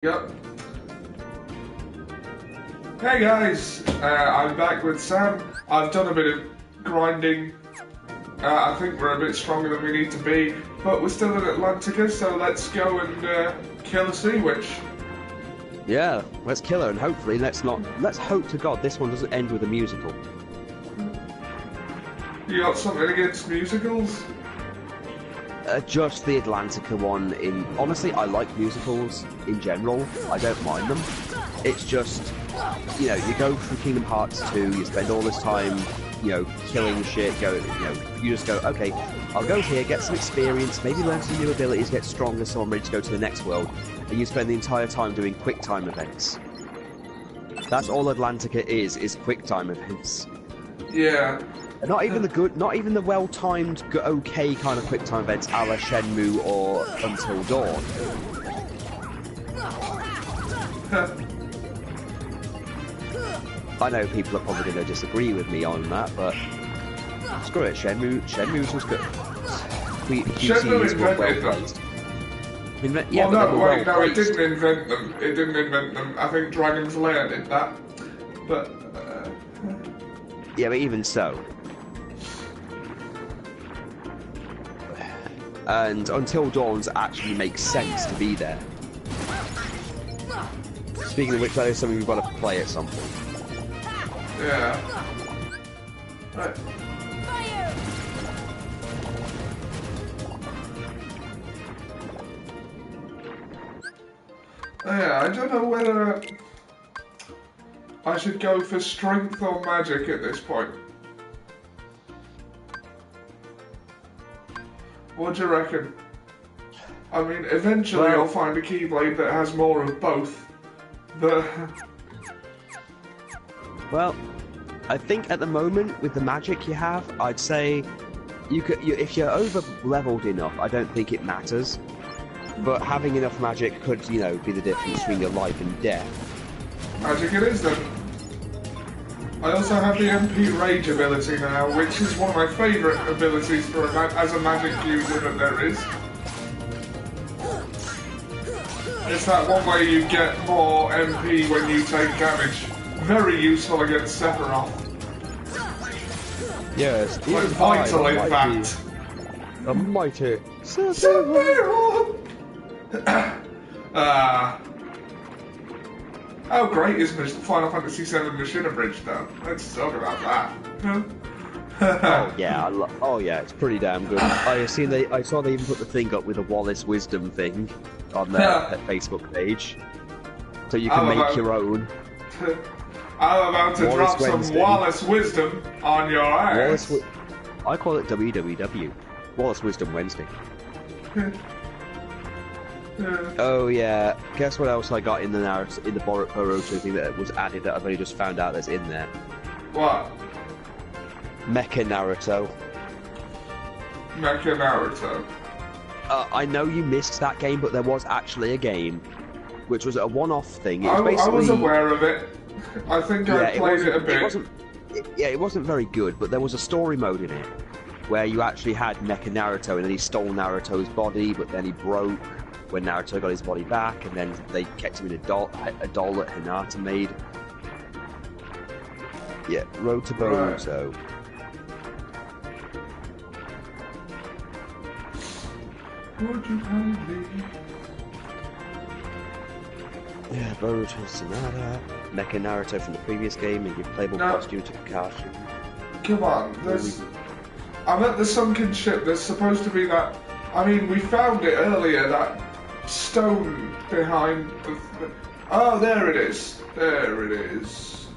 Yep. Hey guys, I'm back with Sam. I've done a bit of grinding. I think we're a bit stronger than we need to be, but we're still in Atlantica, so let's go and kill a sea witch. Yeah, let's kill her, and hopefully let's hope to God this one doesn't end with a musical. You got something against musicals? Just the Atlantica one. Honestly, I like musicals in general. I don't mind them. It's just, you go through Kingdom Hearts 2, you spend all this time, killing shit. You just go, okay, I'll go here, get some experience, maybe learn some new abilities, get stronger, so I'm ready to go to the next world. And you spend the entire time doing quick time events. That's all Atlantica is quick time events. Yeah. Not even the well-timed, okay kind of quick-time events a la Shenmue or Until Dawn. I know people are probably going to disagree with me on that, but screw it, Shenmue's was good. Shenmue invented them. No, it didn't invent them. It didn't invent them. I think Dragon's Lair did that. But... Yeah, but even so. And Until Dawn's actually makes sense to be there. Speaking of which, that is something we've got to play at some point. Yeah. Right. Yeah, I don't know whether I should go for strength or magic at this point. What do you reckon? I mean, eventually I'll find a Keyblade that has more of both. But... Well, I think at the moment, with the magic you have, I'd say if you're over-leveled enough, I don't think it matters. But having enough magic could, be the difference between your life and death. Magic it is, then. I also have the MP Rage ability now, which is one of my favourite abilities for as a magic user that there is. It's that one way you get more MP when you take damage. Very useful against Sephiroth. Yes, like vital, in fact. A mighty Sephiroth! How great is Final Fantasy VII Machine Bridge, though? Let's talk about that. Oh yeah, it's pretty damn good. I saw they even put the thing up with a Wallace Wisdom thing on their Facebook page, so you can make your own. I'm about to drop some Wallace Wisdom on your ass. I call it WWW, Wallace Wisdom Wednesday. Oh yeah, guess what else I got in the Boruto thing that was added that I've only just found out that's in there? What? Mecha Naruto. Mecha Naruto. I know you missed that game, but there was actually a game, which was a one-off thing. I was aware of it. I think I played it a bit. It wasn't very good, but there was a story mode in it, where you actually had Mecha Naruto, and then he stole Naruto's body, but then he broke when Naruto got his body back, and then they kept him in a doll that Hinata made. Yeah, Road to Boruto. Right. Would you kindly? Yeah, Boruto Sonata, Mecha Naruto from the previous game, and your playable costume to Kakashi. Come on, I'm at the sunken ship. There's supposed to be that. I mean, we found it earlier. That stone behind the. Oh, there it is. There it is.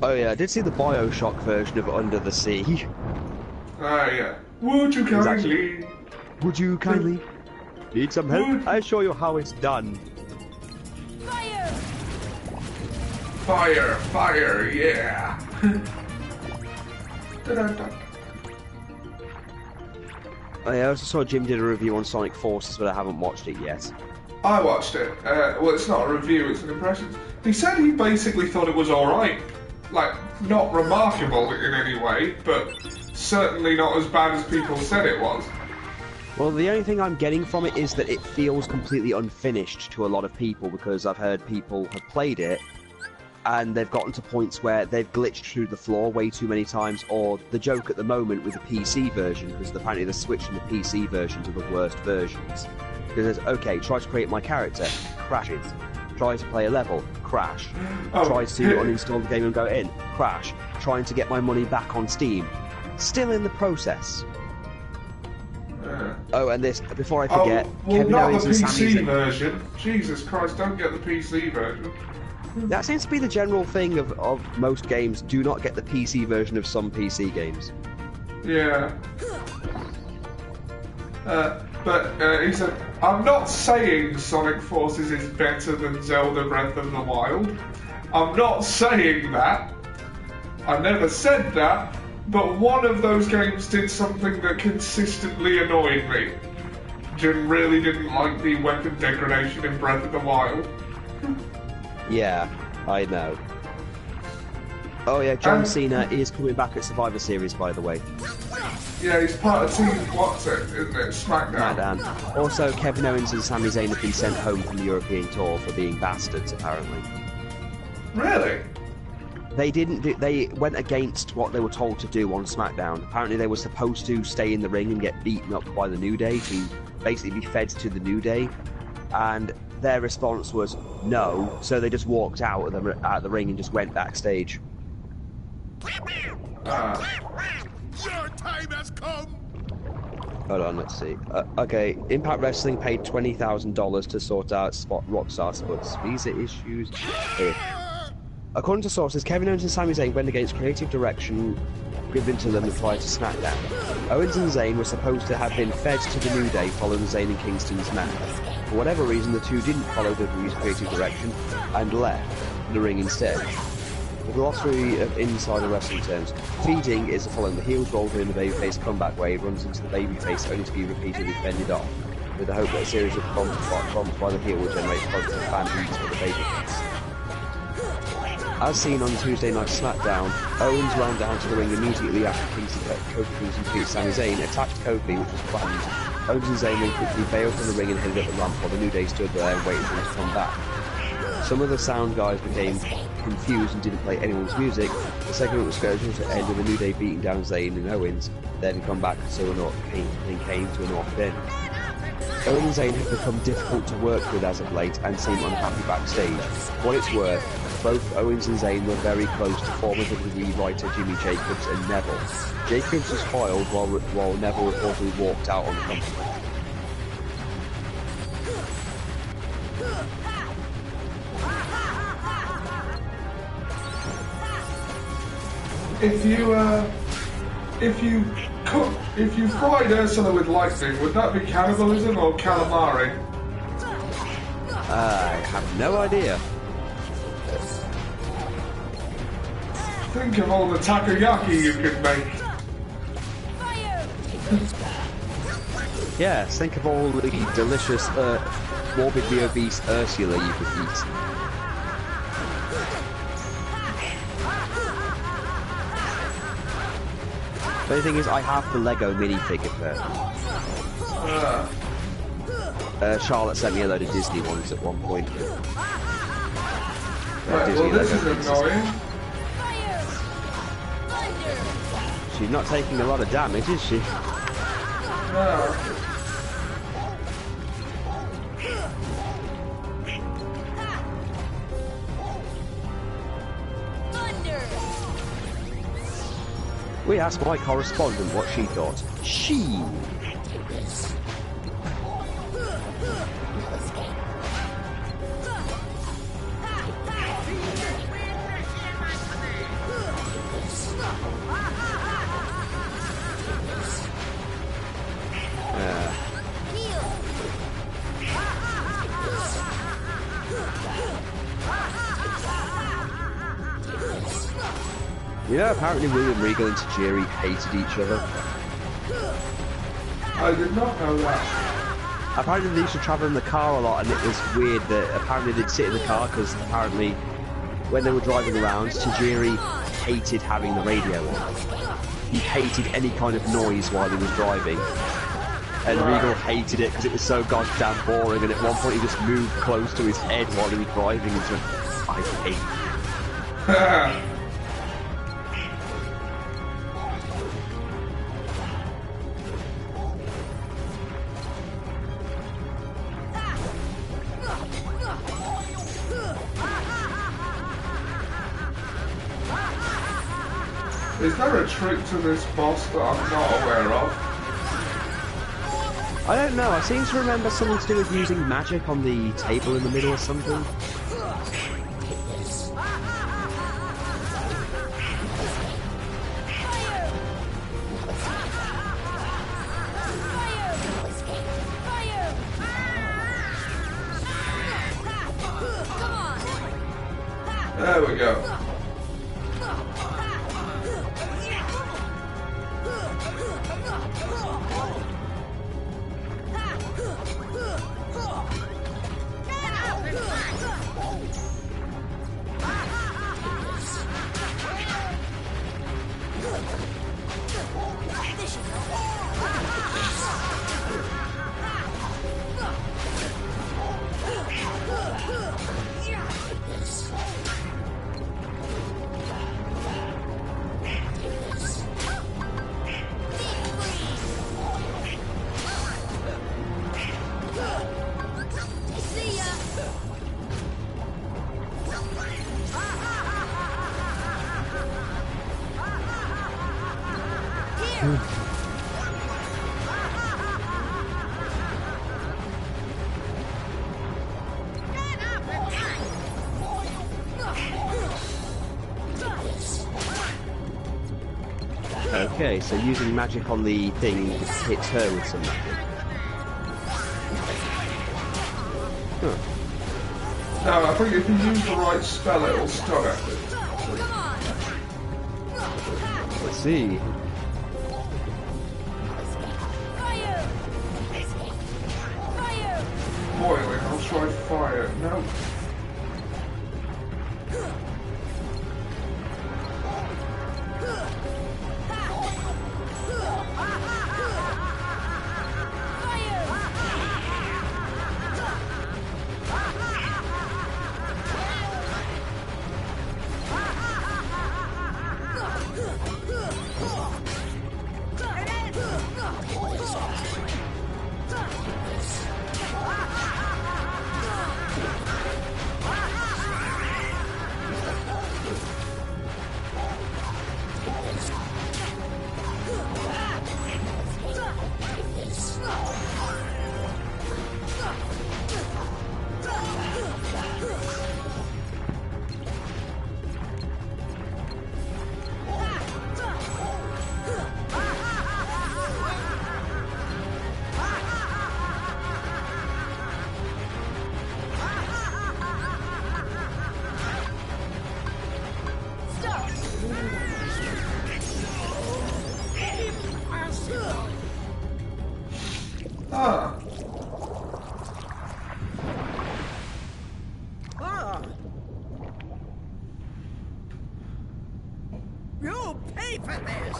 Oh yeah, I did see the BioShock version of Under the Sea. Ah yeah. Would you kindly? Would you kindly? Need some help? I'll show you how it's done. Fire! Fire! Fire! Yeah! I also saw Jim did a review on Sonic Forces, but I haven't watched it yet. I watched it. Well, it's not a review, it's an impression. He said he basically thought it was alright. Like, not remarkable in any way, but certainly not as bad as people said it was. Well, the only thing I'm getting from it is that it feels completely unfinished to a lot of people, because I've heard people have played it and they've gotten to points where they've glitched through the floor way too many times, or the joke at the moment with the PC version, because apparently they're switching the PC version to the worst versions. Because, okay, try to create my character, crashes. Try to play a level, crash. Tries to uninstall the game and go in, crash. Trying to get my money back on Steam, still in the process. Oh, and this, before I forget, well, Kevin not Owens the and PC Sami Zayn. version. Jesus Christ, don't get the PC version. That seems to be the general thing of most games. Do not get the PC version of some PC games. Yeah. But he said, I'm not saying Sonic Forces is better than Zelda Breath of the Wild. I'm not saying that. I never said that. But one of those games did something that consistently annoyed me. Really didn't like the weapon degradation in Breath of the Wild. Yeah, I know. Oh yeah, John Cena is coming back at Survivor Series, by the way. Yeah, he's part of Team What's It, isn't it? SmackDown. Also, Kevin Owens and Sami Zayn have been sent home from the European tour for being bastards, apparently. Really? They went against what they were told to do on SmackDown. Apparently they were supposed to stay in the ring and get beaten up by the New Day, to basically be fed to the New Day, and their response was no, so they just walked out of the ring and just went backstage. Your time has come. Hold on, let's see. Okay, Impact Wrestling paid $20,000 to sort out Rockstar Spud's visa issues. Here. According to sources, Kevin Owens and Sami Zayn went against creative direction given to them prior to SmackDown. Owens and Zayn were supposed to have been fed to the New Day following Zayn and Kingston's match. For whatever reason, the two didn't follow WWE's creative direction and left the ring instead. The glossary of insider wrestling terms. Feeding is following the heel's role during the babyface comeback where he runs into the babyface only to be repeatedly fended off, with the hope that a series of bombs by the heel will generate positive fan heat for the babyface. As seen on Tuesday Night SmackDown, Owens ran down to the ring immediately after Kofi Kingston defeated Sami Zayn, attacked Kofi, which was planned. Owens and Zayn then quickly bailed from the ring and headed up the ramp while the New Day stood there and waited for him to come back. Some of the sound guys became confused and didn't play anyone's music. The segment was scheduled to end with the New Day beating down Zayn and Owens, then come back came to an awkward end. Owens and Zayn have become difficult to work with as of late and seem unhappy backstage. For what it's worth, both Owens and Zayn were very close to former WWE writer Jimmy Jacobs and Neville. Jacobs was foiled while Neville reportedly walked out on the company. If you fried Ursula with lightning, would that be cannibalism or calamari? I have no idea. Think of all the takoyaki you could make. Yes, think of all the delicious, morbidly obese Ursula you could eat. The only thing is, I have the Lego minifigure version. Charlotte sent me a load of Disney ones at one point. Right, well, this is annoying. She's not taking a lot of damage, is she? No. We asked my correspondent what she thought. She. You know, apparently William Regal and Tajiri hated each other. I did not know that. Apparently they used to travel in the car a lot, and it was weird that apparently they'd sit in the car because apparently when they were driving around, Tajiri hated having the radio on. He hated any kind of noise while he was driving. And Right. Regal hated it because it was so goddamn boring, and at one point he just moved close to his head while he was driving and said, I hate you. Is there a trick to this boss that I'm not aware of? I don't know, I seem to remember something to do with using magic on the table in the middle or something. There we go. Okay, so using magic on the thing hits her with some magic. Huh. No, I think if you use the right spell, it'll stun it. Let's see. Boiling, I'll try fire. No. Ah. You'll pay for this!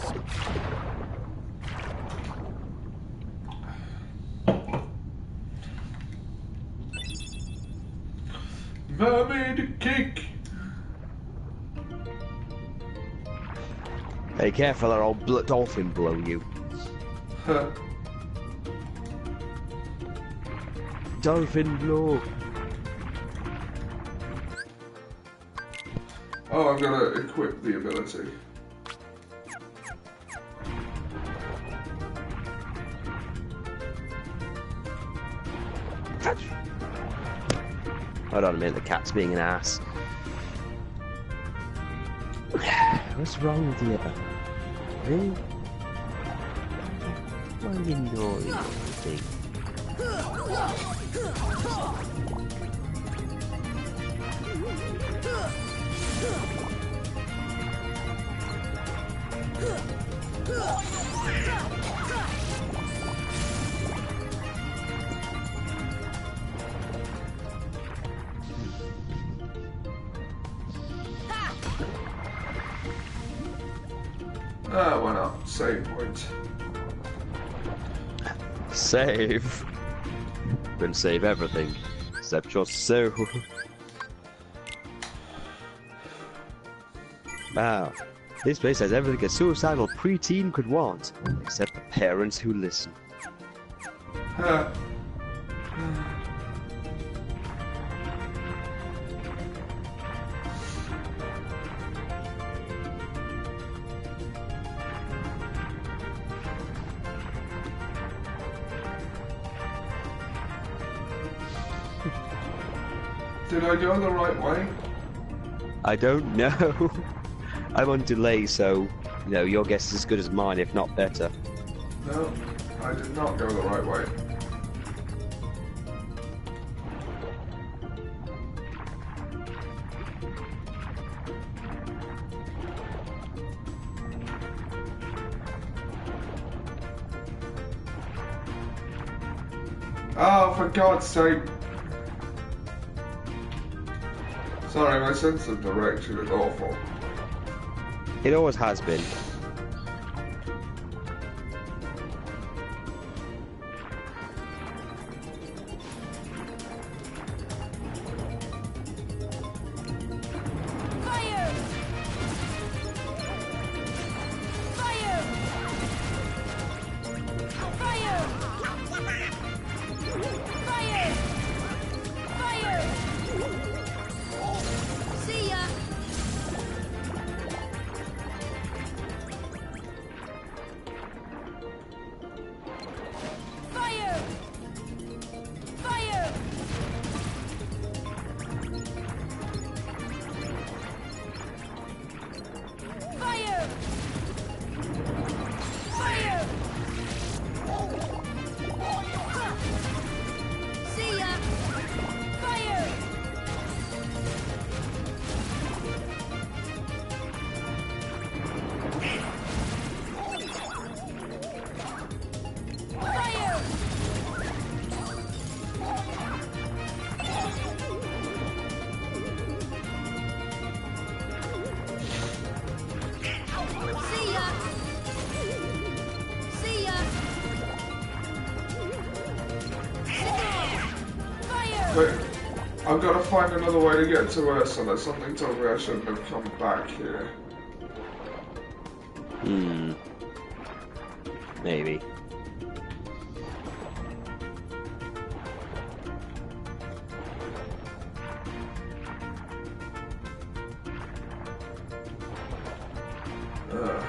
Mermaid kick. Hey, careful or I'll dolphin blow you. Huh. Dolphin blow. Oh, I'm gonna equip the ability. Hold on a minute, the cat's being an ass. What's wrong with you? Really? Why are you ignoring everything? Ah, why not? Save point. Save. Then save everything, except your soul. Wow. This place has everything a suicidal preteen could want, except the parents who listen. Did I go the right way? I don't know. I'm on delay, so, you know, your guess is as good as mine, if not better. No, I did not go the right way. Oh, for God's sake. Sorry, my sense of direction is awful. It always has been. Fire! Fire! Fire! Fire! Fire! See ya! Fire! Fire! Fire! Fire! See ya! Fire! Fire! See ya! See ya! Fire! Wait, I've got to find another way to get to her, so there's something told me I shouldn't have come back here. Maybe. Ugh.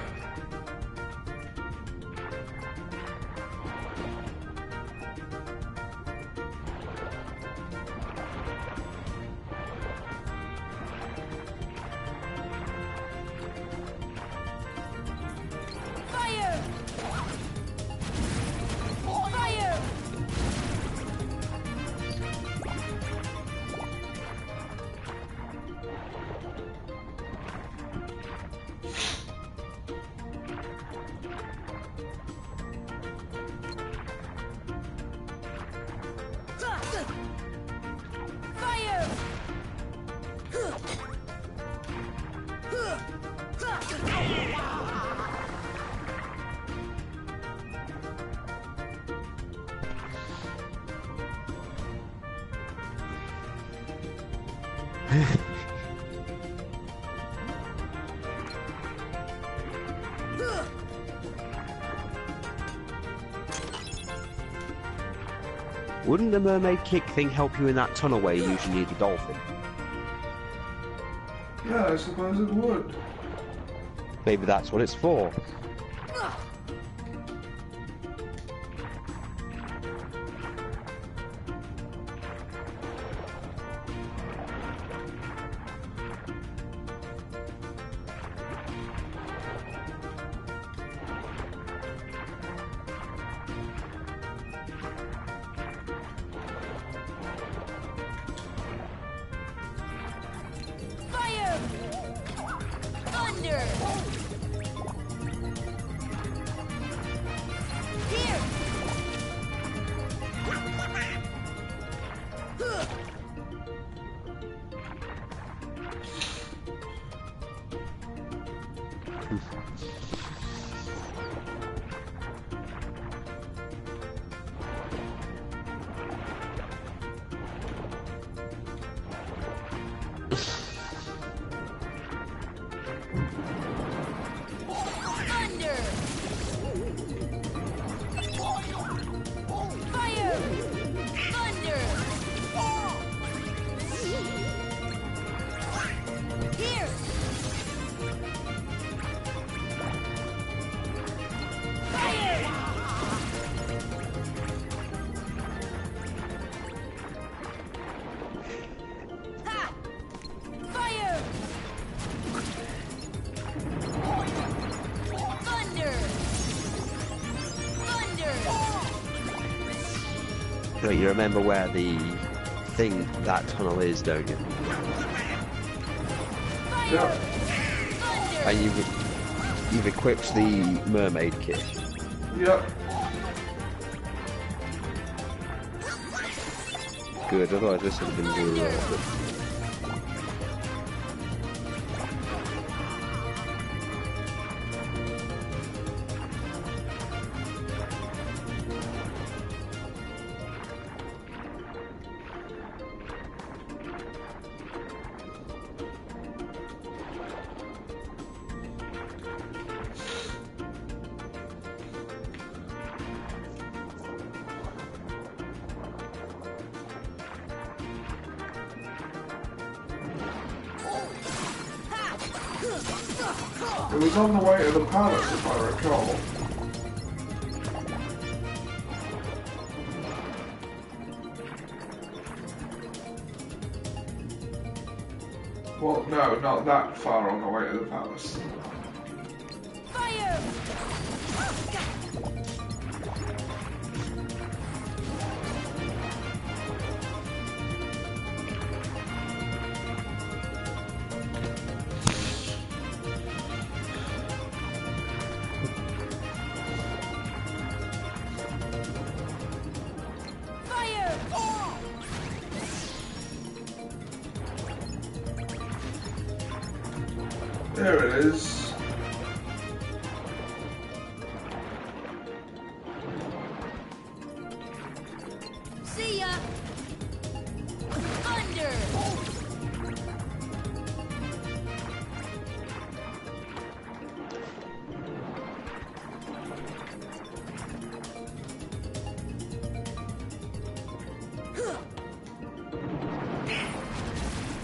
Fire! Fire! Fire! Wouldn't the mermaid kick thing help you in that tunnel where you usually need the dolphin? Yeah, I suppose it would. Maybe that's what it's for. Fire! Thunder! Here! So you remember where the thing, that tunnel is, don't you? Yeah. Thunder. And you've equipped the mermaid kit. Yep. Good, otherwise this would have been really awkward. It was on the way to the palace, if I recall. Well, no, not that far on the way to the palace. Fire. Fire. There it is. See ya. Thunder.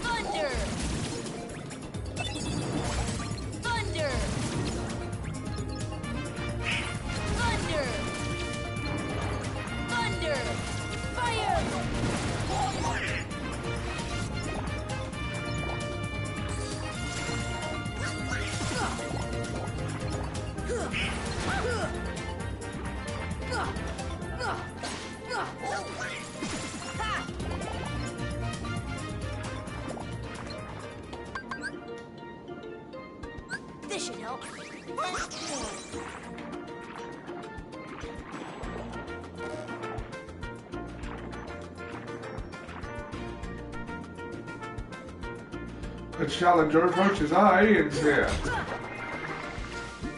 Thunder. Thunder. Thunder. Thunder. Fire. This should help. The challenger approaches. Ah, Ian's here.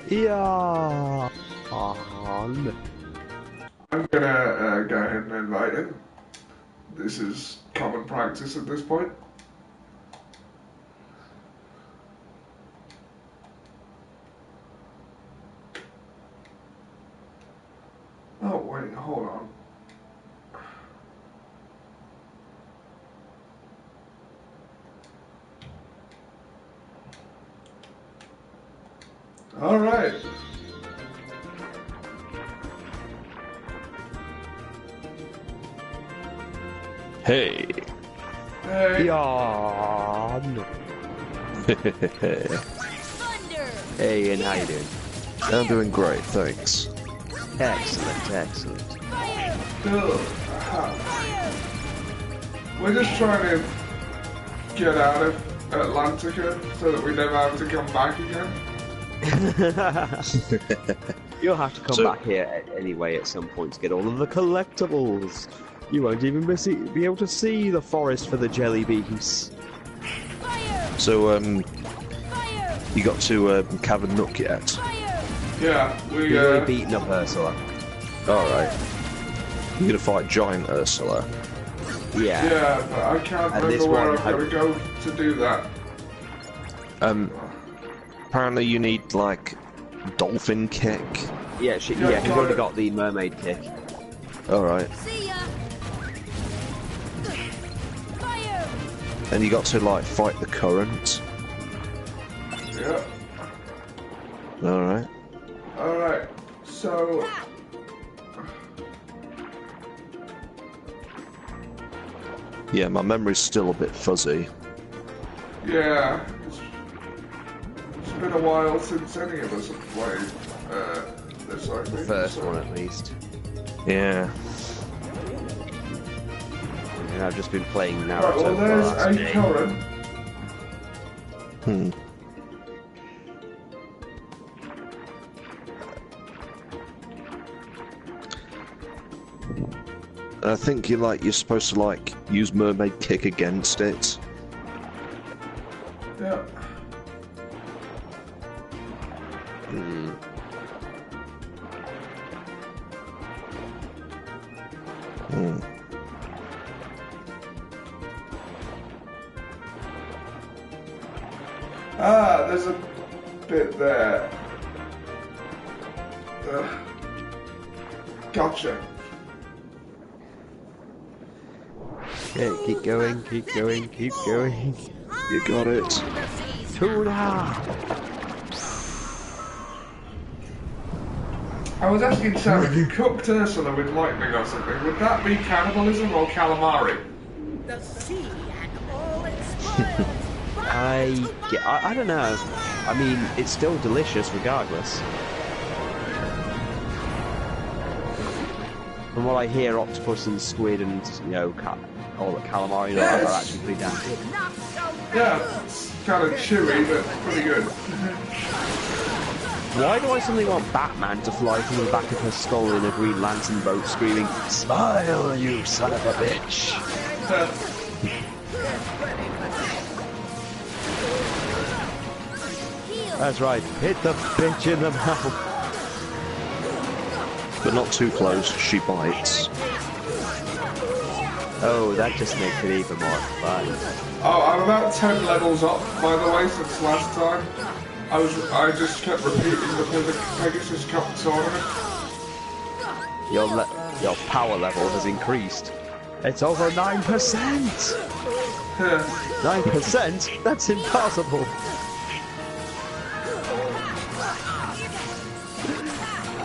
Yeah. I'm gonna go ahead and invite him. This is common practice at this point. Oh, wait, hold on. All right. Hey. Hey. Yeah. Thunder. Hey, Ian, how you doing? I'm doing great, thanks. Excellent, excellent. Fire. Ugh. Fire. We're just trying to get out of Atlantica so that we never have to come back again. You'll have to come So- back here anyway at some point to get all of the collectibles. You won't even be able to see the forest for the jelly beans. Fire. So, Fire. you got to Cavern Nook yet? Fire. Yeah, We've already beaten up Ursula. Alright. You're gonna fight Giant Ursula. Yeah. Yeah, but I can't And this remember where one I've got to go to do that. Apparently you need, like, Dolphin Kick. Yeah, Yeah, he's got already it. got the mermaid kick. Alright. See ya. Fire. And you got to, like, fight the current. Yeah. Alright. Alright, so... Yeah, my memory's still a bit fuzzy. Yeah, it's been a while since any of us have played this, I think. The first so- one, at least. Yeah. and I've just been playing Naruto Right, well, for the there's last a day. current. Hmm. I think you're supposed to use mermaid kick against it. Yeah. Hmm. Hmm. Ah, there's a bit there. Gotcha. Okay, keep going, keep going, keep going. You got it. Tuna! I was asking Sam, if you cooked Ursula with lightning or something, would that be cannibalism or calamari? The sea and all its spoils. I don't know. I mean, it's still delicious regardless. From what I hear, octopus and squid and, all the calamari and all that are actually pretty damn good. Not so Yeah, it's kind of chewy, but pretty good. Why do I suddenly want Batman to fly from the back of her skull in a Green Lantern boat screaming, "Smile, you son of a bitch!" That's right, hit the bitch in the mouth. But not too close, she bites. Oh, that just makes it even more fun. Oh, I'm about 10 levels up, by the way, since last time. I just kept repeating the Pegasus Cup tournament. Your power level has increased. It's over 9%! 9%? That's impossible!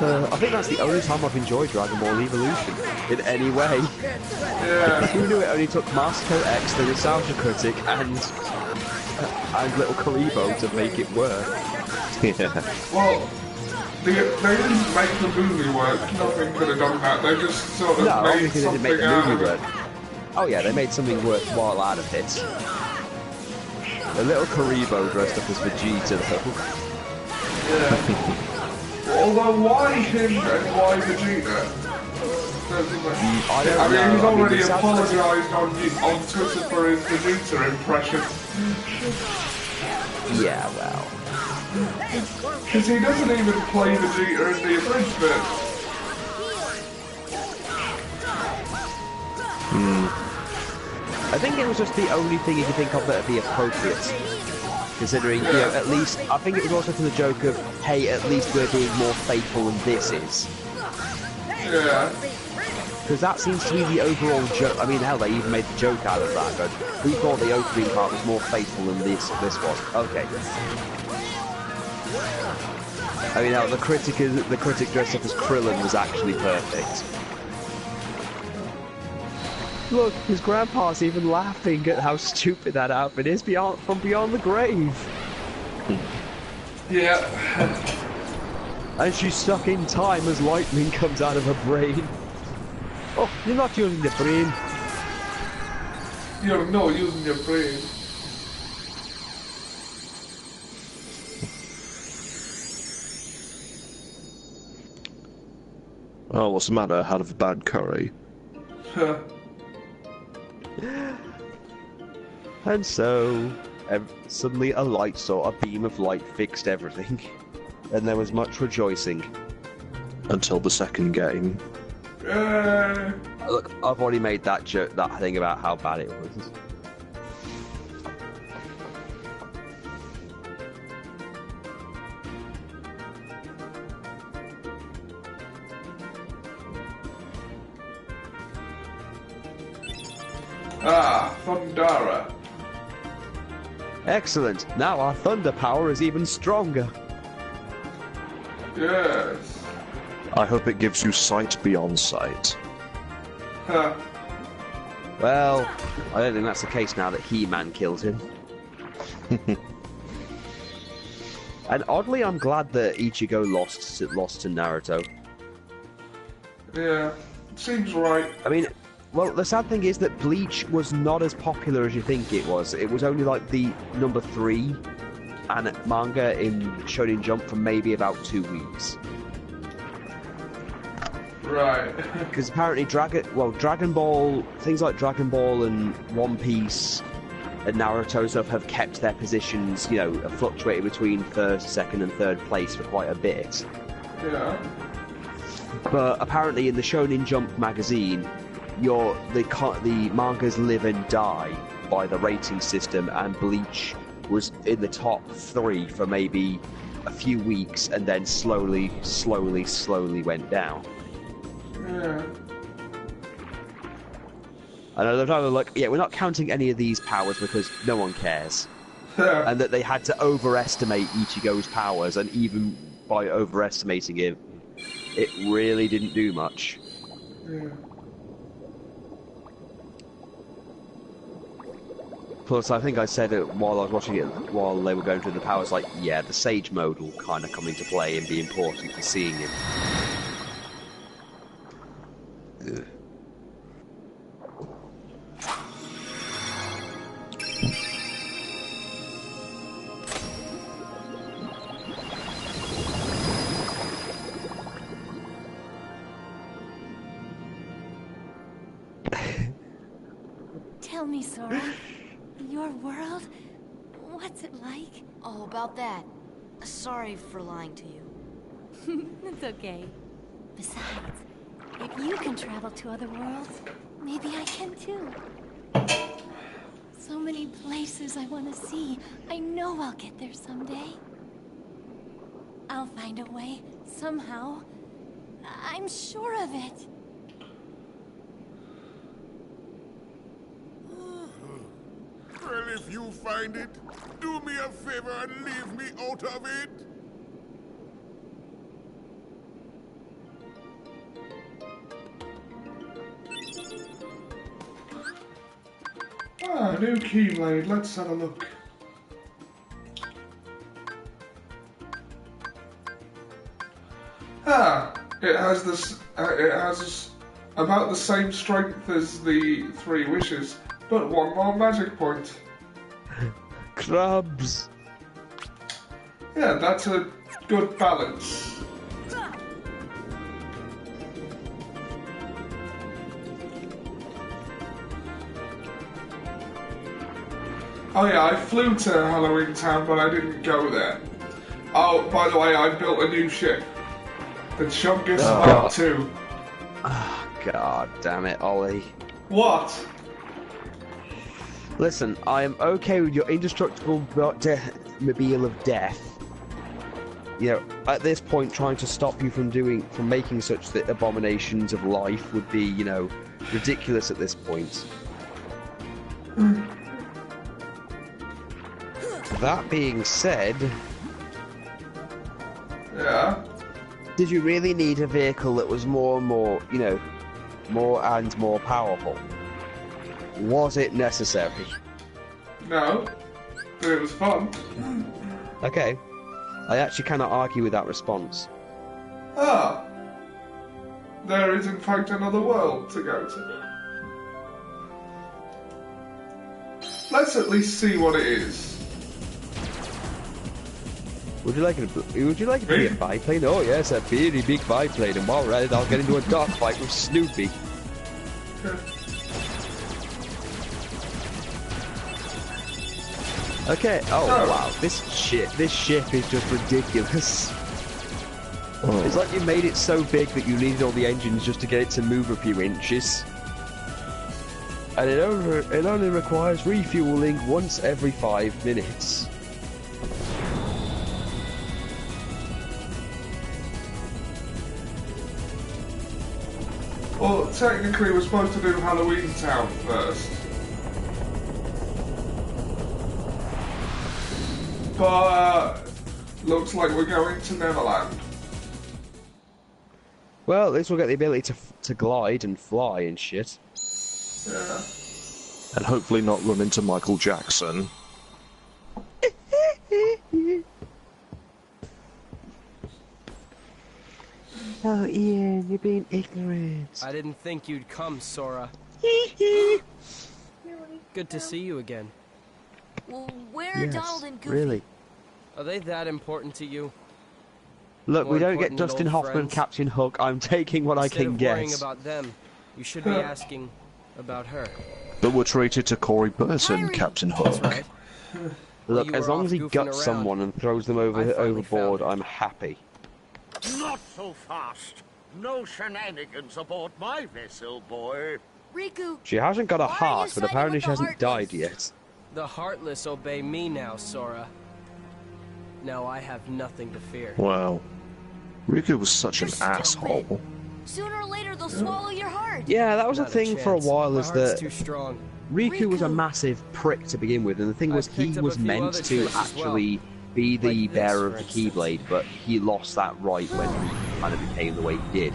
I think that's the only time I've enjoyed Dragon Ball Evolution, in any way. Yeah. Who knew it only took Master X, the Nostalgia Critic, and Little Karibo to make it work? Yeah. Well, they didn't make the movie work. Nothing could have done that. They just sort of No, made because they didn't something make the out movie of it. work. Oh yeah, they made something worthwhile out of it. The Little Karibo dressed up as Vegeta, though. Yeah. Although, why him and why Vegeta? I don't I mean, know. he's already it sounds like- apologised on Twitter for his Vegeta impression. Yeah, well. Because he doesn't even play Vegeta in the abridged bit. I think it was just the only thing you could think of that would be appropriate. Considering, at least, I think it was also for the joke of, hey, at least we're being more faithful than this is. Yeah. Because that seems to be the overall joke. I mean, hell, they even made the joke out of that, but who thought the opening part was more faithful than this was? Okay. I mean, hell, the critic dressed up as Krillin was actually perfect. Look, his grandpa's even laughing at how stupid that outfit is from beyond the grave. Yeah. And she's stuck in time as lightning comes out of her brain. Oh, you're not using the brain. You're not using your brain. Oh, what's the matter? Had a bad curry. And so, suddenly a beam of light fixed everything. And there was much rejoicing. Until the second game. Look, I've already made that thing about how bad it was. Ah, Thundara. Excellent. Now our thunder power is even stronger. Yes. I hope it gives you sight beyond sight. Huh. Well, I don't think that's the case now that He-Man killed him. And oddly, I'm glad that Ichigo lost to Naruto. Yeah. Seems right. I mean, Well, the sad thing is that Bleach was not as popular as you think it was. It was only like the number 3 and manga in Shonen Jump for maybe about 2 weeks. Right. Because apparently Dragon Ball, things like Dragon Ball and One Piece and Naruto stuff have kept their positions, you know, fluctuating between first, second and third place for quite a bit. Yeah. But apparently in the Shonen Jump magazine, the mangas live and die by the rating system, and Bleach was in the top 3 for maybe a few weeks and then slowly went down. Yeah. And I was like, yeah, we're not counting any of these powers because no one cares. And that they had to overestimate Ichigo's powers, and even by overestimating him, it really didn't do much. Yeah. Plus, I think I said it while I was watching it, while they were going through the powers, like, yeah, the Sage mode will kind of come into play and be important for seeing him. Ugh. Tell me, Sora. Your world? What's it like? Oh, about that. Sorry for lying to you. It's okay. Besides, if you can travel to other worlds, maybe I can too. So many places I want to see. I know I'll get there someday. I'll find a way, somehow. I'm sure of it. Well, if you find it, do me a favor and leave me out of it. Ah, new keyblade. Let's have a look. Ah, it has this. It has about the same strength as the 3 wishes, but 1 more magic point. Crabs! Yeah, that's a good balance. Oh yeah, I flew to Halloween Town, but I didn't go there. Oh, by the way, I built a new ship. The Chungus Mark II. Oh, god damn it, Ollie. What? Listen, I am okay with your indestructible mobile of death. You know, at this point, trying to stop you from making such abominations of life would be, you know, ridiculous at this point. That being said... Yeah? Did you really need a vehicle that was more and more, you know, more and more powerful? Was it necessary? No. But it was fun. Okay. I actually cannot argue with that response. Ah. There is in fact another world to go to. Let's at least see what it is. Would you like it to be a biplane? Oh yes, a very big biplane, and while we're at it, I'll get into a dogfight with Snoopy. Okay, oh wow, this ship is just ridiculous. Oh. It's like you made it so big that you needed all the engines just to get it to move a few inches. And it only requires refueling once every 5 minutes. Well, technically we're supposed to do Halloween Town first. But looks like we're going to Neverland. Well, at least we'll get the ability to glide and fly and shit. Yeah. And hopefully not run into Michael Jackson. Oh, Ian, you're being ignorant. I didn't think you'd come, Sora. Good to see you again. Well, where are Donald and Goofy? Really. Are they that important to you? Look, More we don't get important than Dustin old Hoffman, friends? Captain Hook. I'm taking what Instead I can of get. worrying about them, you should be asking about her. But we're treated to Corey Burton, Kyrie. Captain That's Hook. right. While Look, you as were long off as he goofing guts around, someone and throws them I finally overboard, found I'm happy. Not so fast. No shenanigans aboard my vessel, boy. Riku, She hasn't got a why are you heart, but siding apparently with she the hasn't died Heartless? yet. The Heartless obey me now, Sora. Now I have nothing to fear. Wow. Riku was such You're an stupid. asshole. Sooner or later they'll swallow your heart. Yeah, that was Not the thing for a chance. while, My is heart's that too strong. Riku was a Riku. massive prick to begin with, and the thing I've was he picked up was a few meant other to tricks as well. actually be the Like this, bearer of for the instance. Keyblade, but he lost that right when he kind of became the way he did.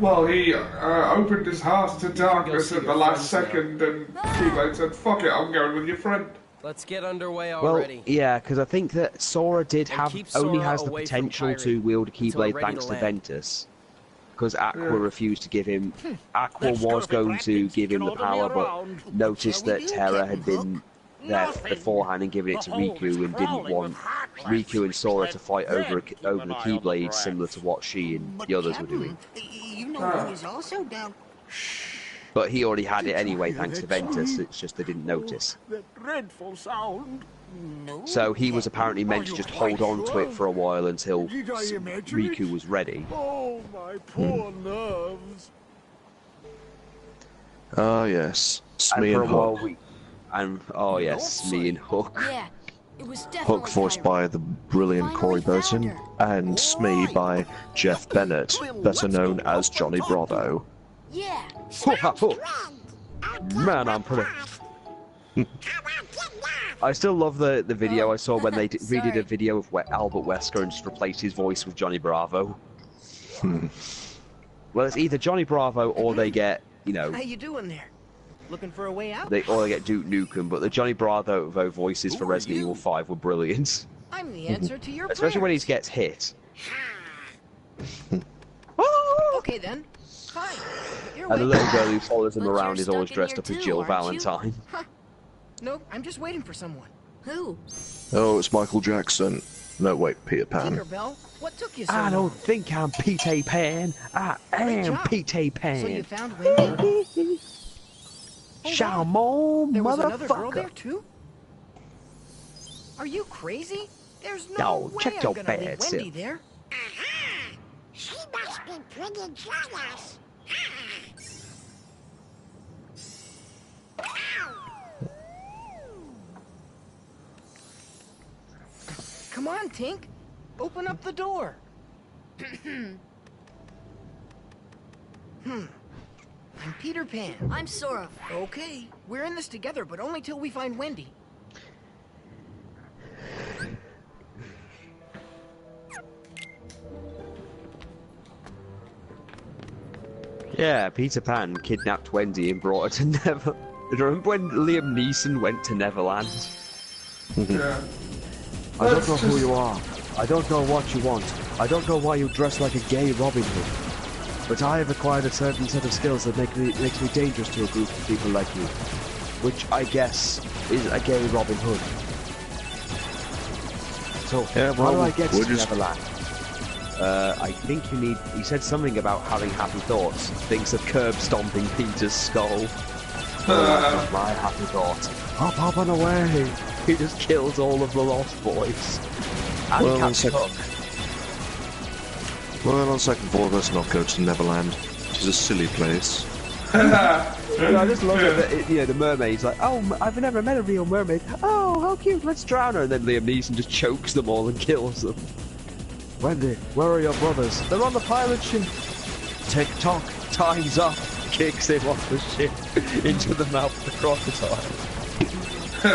Well, he opened his heart to darkness see at the your last friends second, and Keyblade said, "Fuck it, I'm going with your friend." Let's get underway Well, already. yeah, because I think that Sora did And have keep only Sora has the away from potential Kyrie to wield a until we're Keyblade ready thanks to to land. Ventus. Because Aqua Yeah. refused to give him. Aqua Let's was go, going to Brackens. give him You the can order me power, but around. noticed Shall we that do, Terra Captain had been Hook? there Nothing. beforehand and given it to The hold Riku is and didn't crawling want with heartless Riku and Sora to freaks. fight Then over keep over an the eye on the Keyblade, brats. similar to what she and the others were doing. You know who is also down. But he already had it anyway, thanks to Ventus. It's just they didn't notice. That dreadful sound. No. So he was apparently meant to just hold on to it for a while until Did I imagine Riku it? was ready. Oh, my poor nerves. Ah, yes. And Smee for a and while Hook. we... And, oh yes, me and Hook. Yeah, it was definitely Hook voiced Kyrie. by the brilliant Finally Corey found Burton, her. and Smee by Jeff Bennett, better known as Johnny Bravo. Yeah, Man, I'm pretty... I still love the video I saw when they redid a Sorry. video of Albert Wesker and just replaced his voice with Johnny Bravo. Well, it's either Johnny Bravo or they get, you know, How you doing there? Looking for a way out? they get Duke Nukem, but the Johnny Bravo voices for Resident Evil 5 were brilliant. I'm the answer to your Especially when he prayers. gets hit. Okay then. Fine. Your And the way. little girl who follows him But around you're is always stuck in dressed here up as too, Jill aren't you? Valentine. Nope, I'm just waiting for someone. who? Oh, it's Michael Jackson. No, wait, Peter Pan. Tinkerbell, what took you so I long? don't think I'm Peter Pan. I Great am job. Peter So you Pan. found Wendy? Shalom, There was another girl there motherfucker. too? Are you crazy? There's no No, way check I'm your gonna bad leave Wendy self. there. She must be pretty jealous. Come on, Tink. Open up the door. I'm Peter Pan. I'm Sora. Okay, we're in this together, but only till we find Wendy. Yeah, Peter Pan kidnapped Wendy and brought her to Never. Remember when Liam Neeson went to Neverland? Yeah. I don't know who you are. I don't know what you want. I don't know why you dress like a gay Robin Hood. But I have acquired a certain set of skills that makes me dangerous to a group of people like you. Which I guess is a gay Robin Hood. So, Yeah, how well, do I get we're to just- Neverland? I think you need... He said something about having happy thoughts. Thinks of curb stomping Peter's skull. Oh, my happy thought. Hop, hop and away. He just kills all of the Lost Boys. And Well, Captain Hook. Well, on second thought, let's not go to Neverland. It's a silly place. Yeah, I just love it that, you know, the mermaid's like, oh, I've never met a real mermaid. Oh, how cute, let's drown her. And then Liam Neeson just chokes them all and kills them. Wendy, where are your brothers? They're on the pilot ship. Tick-tock, time's up. Kicks him off the ship into the mouth of the crocodile.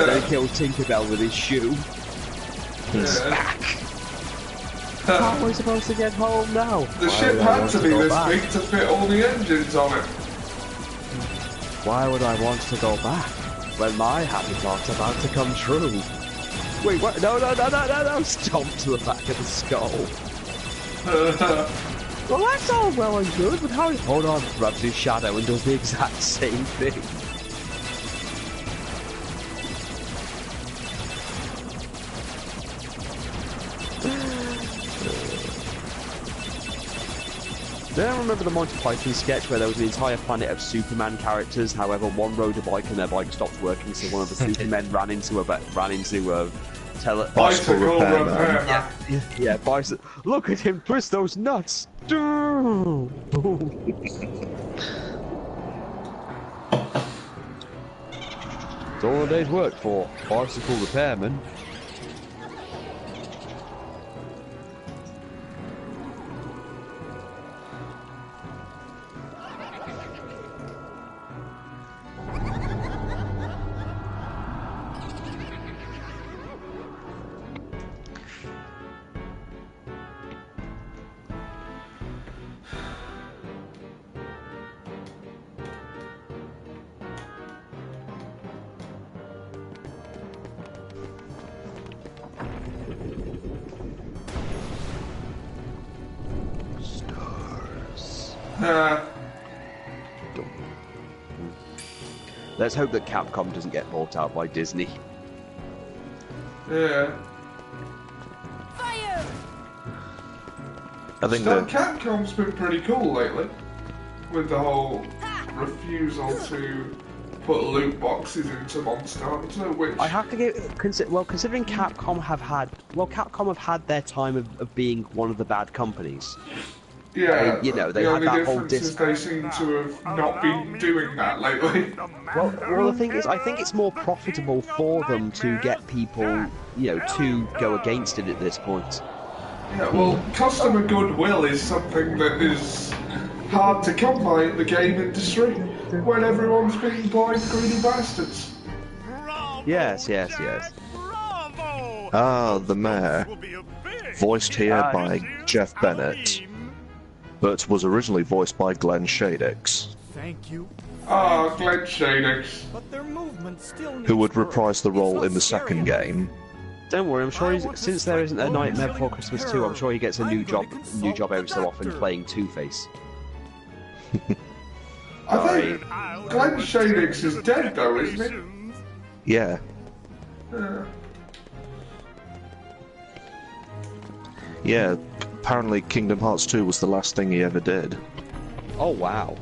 Then he kills Tinkerbell with his shoe. He's back. How am I supposed to get home now? The Why ship would I had want to be go this back? big to fit all the engines on it. Why would I want to go back when my happy thought's about to come true? Wait, what? No, no, no, no, no, no! Stomp to the back of the skull. Well, that's all well and good, but how... Hold on, grabs his shadow and does the exact same thing. Do you remember the Monty Python sketch where there was an entire planet of Superman characters? However, one rode a bike and their bike stopped working, so one of the Supermen ran into a bicycle repairman. Yeah, bicycle. Look at him twist those nuts. It's all a day's work for bicycle repairman. Let's hope that Capcom doesn't get bought out by Disney. Yeah. Fire! I think Capcom's been pretty cool lately, with the whole refusal to put loot boxes into Monster Hunter, which I have to give considering Capcom have had their time of being one of the bad companies. Yeah, you know, they the had only that whole difference is they seem to have not been doing that lately. Well, the thing is, I think it's more profitable for them to get people, you know, to go against it at this point. Yeah, well, customer goodwill is something that is hard to come by in the game industry when everyone's being blind, greedy bastards. Yes. Ah, the mayor, voiced here by Jeff Bennett, but was originally voiced by Glenn Shadix. Thank you. Ah, Glenn Shadix. But their movement still needs Who would work. reprise the role in the second game. Don't worry, I'm sure since there isn't a Nightmare Before Christmas 2, I'm sure he gets a new job every so often playing Two-Face. I think Glenn Shadix is dead though, isn't he? Yeah. Yeah, apparently Kingdom Hearts 2 was the last thing he ever did. Oh, wow.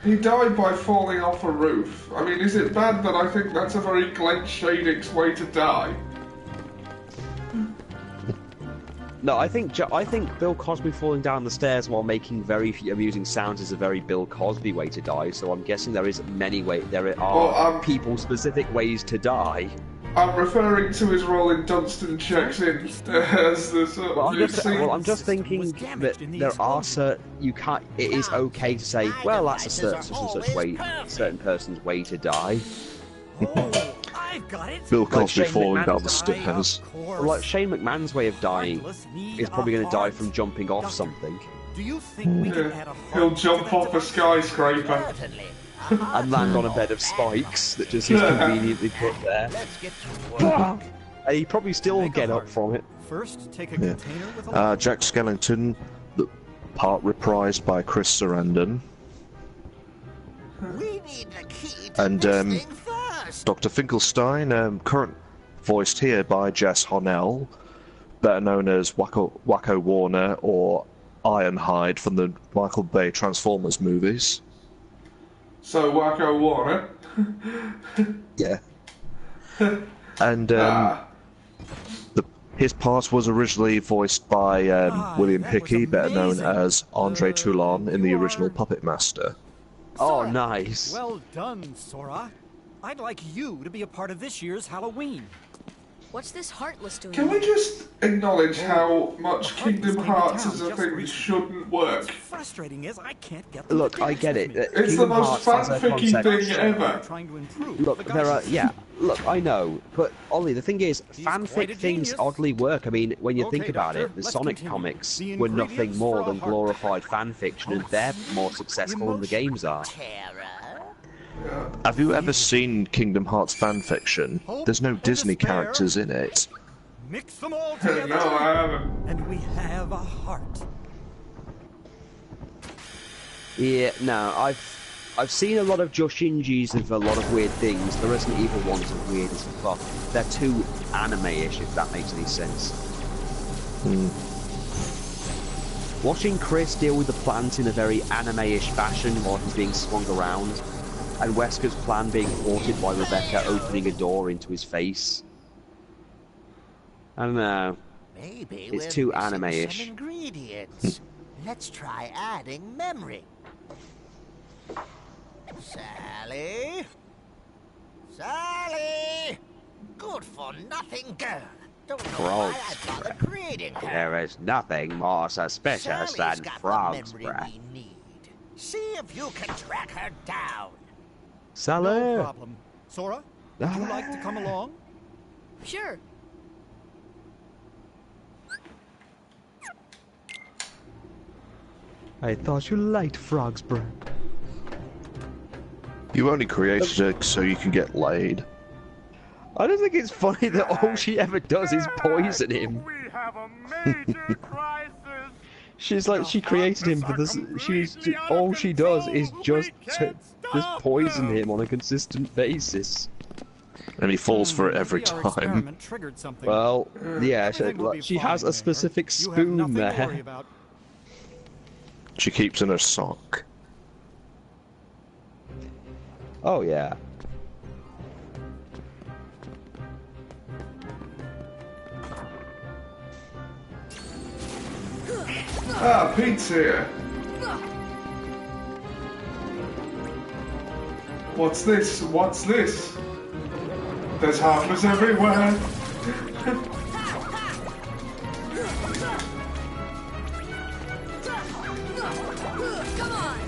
He died by falling off a roof. I mean, is it bad that I think that's a very Glenn Shadix way to die? No, I think Bill Cosby falling down the stairs while making very amusing sounds is a very Bill Cosby way to die. So I'm guessing there are people-specific ways to die. I'm referring to his role in Dunstan Checks In as the sort of. I'm just thinking that there are it is okay to say, well, that's a certain person's way to die. I've got it. Bill Cosby falling down the stairs. Like Shane McMahon's way of dying is probably going to die from jumping off something. Do you think we can add a He'll jump off a skyscraper and land on a bed of spikes that just is conveniently put there. And he'd probably still get up from it. First, take a container with a Jack Skellington, the part reprised by Chris Sarandon. We need a key to And this thing first. Dr. Finkelstein, current voiced here by Jess Honnell, better known as Wacko Warner or Ironhide from the Michael Bay Transformers movies. So Wacko Warner. Yeah. And his part was originally voiced by William Hickey, better known as Andre Toulon in the original Puppet Master. Oh, nice. Well done, Sora. I'd like you to be a part of this year's Halloween. What's this Heartless doing? Can we just acknowledge how much Kingdom Hearts as a thing shouldn't work? Frustrating is I can't get Look, I get it. It's the most fanficky thing ever. Look, Look, I know, but Ollie, the thing is, fanfic things oddly work. I mean, when you think about it, the Sonic comics were nothing more than glorified fanfiction, and they're more successful than the games are. Have you ever seen Kingdom Hearts fanfiction? There's no Disney characters in it. Mix them all together. No, I haven't. And we have a heart. Yeah, no, I've seen a lot of Joshinjis of a lot of weird things. The Resident Evil ones are weird as fuck. They're too anime-ish, if that makes any sense. Watching Chris deal with the plant in a very anime-ish fashion while he's being swung around, and Wesker's plan being thwarted by Rebecca opening a door into his face. I don't know. Maybe it's we're too missing anime-ish. some ingredients. Let's try adding memory. Sally? Sally! Good for nothing girl. Don't know why I bothered creating her. There is nothing more suspicious Sally's than got frog's the memory breath. we need. See if you can track her down. Sally! No problem. Sora, would you like to come along? Sure. I thought you liked frog's breath. You only created it so you can get laid. I don't think it's funny that all she ever does is poison him. We have a major crisis. She's like, she created him for this. All she does is just poison him on a consistent basis. And he falls for it every Maybe our time. experiment triggered something. Well, yeah, Everything will be she fine, has a Mayor. specific You have spoon nothing to worry there. about. She keeps in her sock. Oh yeah. Ah, Pete's here. What's this? What's this? There's harmless everywhere. Come on!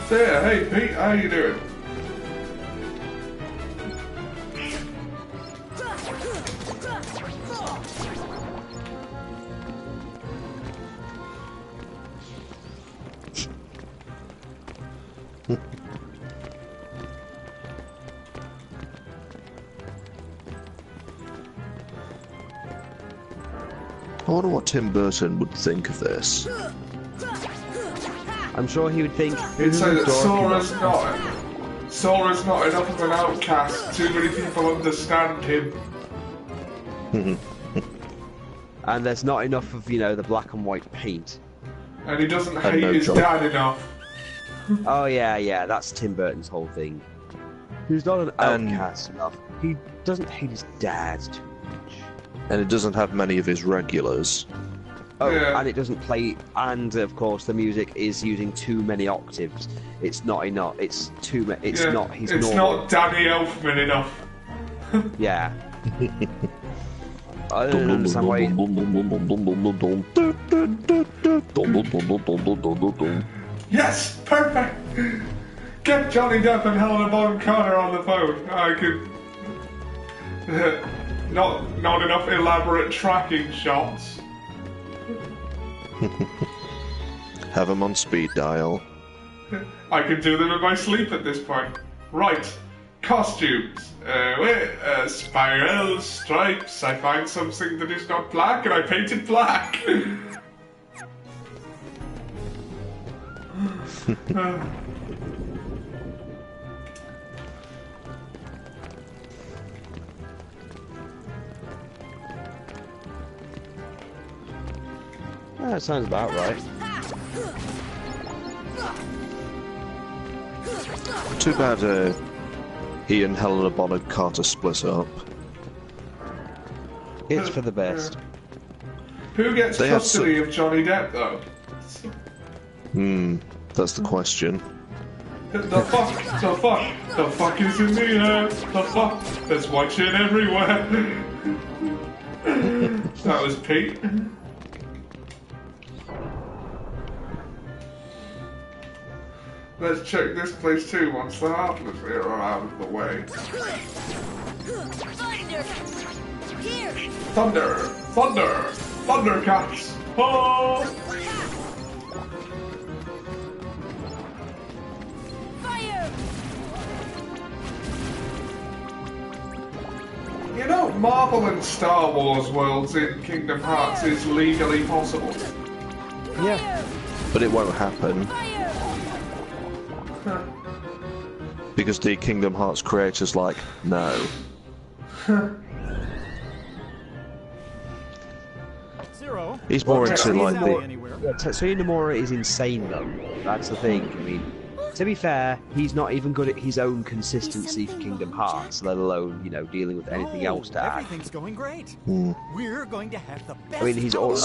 There, hey Pete, how you doing? I wonder what Tim Burton would think of this. I'm sure he would think. He'd say that "Dorky Sora's not enough of an outcast. Too many people understand him. And there's not enough of, you know, the black and white paint. And he doesn't And hate no his job. dad enough. Oh yeah, that's Tim Burton's whole thing. He's not an And- outcast enough. He doesn't hate his dad too much. And it doesn't have many of his regulars. Oh, Yeah. and it doesn't play. And of course, the music is using too many octaves. It's not enough. It's too. It's Yeah, not. He's it's normal. not Danny Elfman enough. Yeah. I don't understand why. Yes, perfect. Get Johnny Depp and Helena Bonham Carter on the phone. I could. Not enough elaborate tracking shots. Have him on speed dial. I can do them in my sleep at this point. Right. Costumes. Spirals, stripes. I find something that is not black and I paint it black. That sounds about right. Too bad he and Helena Bonham Carter split up. It's for the best. Who gets They have custody of Johnny Depp, though? That's the question. The fuck is in the air? The fuck? There's white shit everywhere. That was Pete. Let's check this place too once the Heartless here are out of the way. Thunder! Here! Thunder! Thunder! Thundercats! Oh! Fire! You know, Marvel and Star Wars worlds in Kingdom Hearts is legally possible. Yeah. But it won't happen. Because the Kingdom Hearts creators like, no. Zero. He's more into like the... Tetsuya Nomura is insane though. That's the thing. I mean, to be fair, he's not even good at his own consistency for Kingdom Hearts, let alone, you know, dealing with anything else to add. Everything's going great. We're going to have the best. I mean, he's all.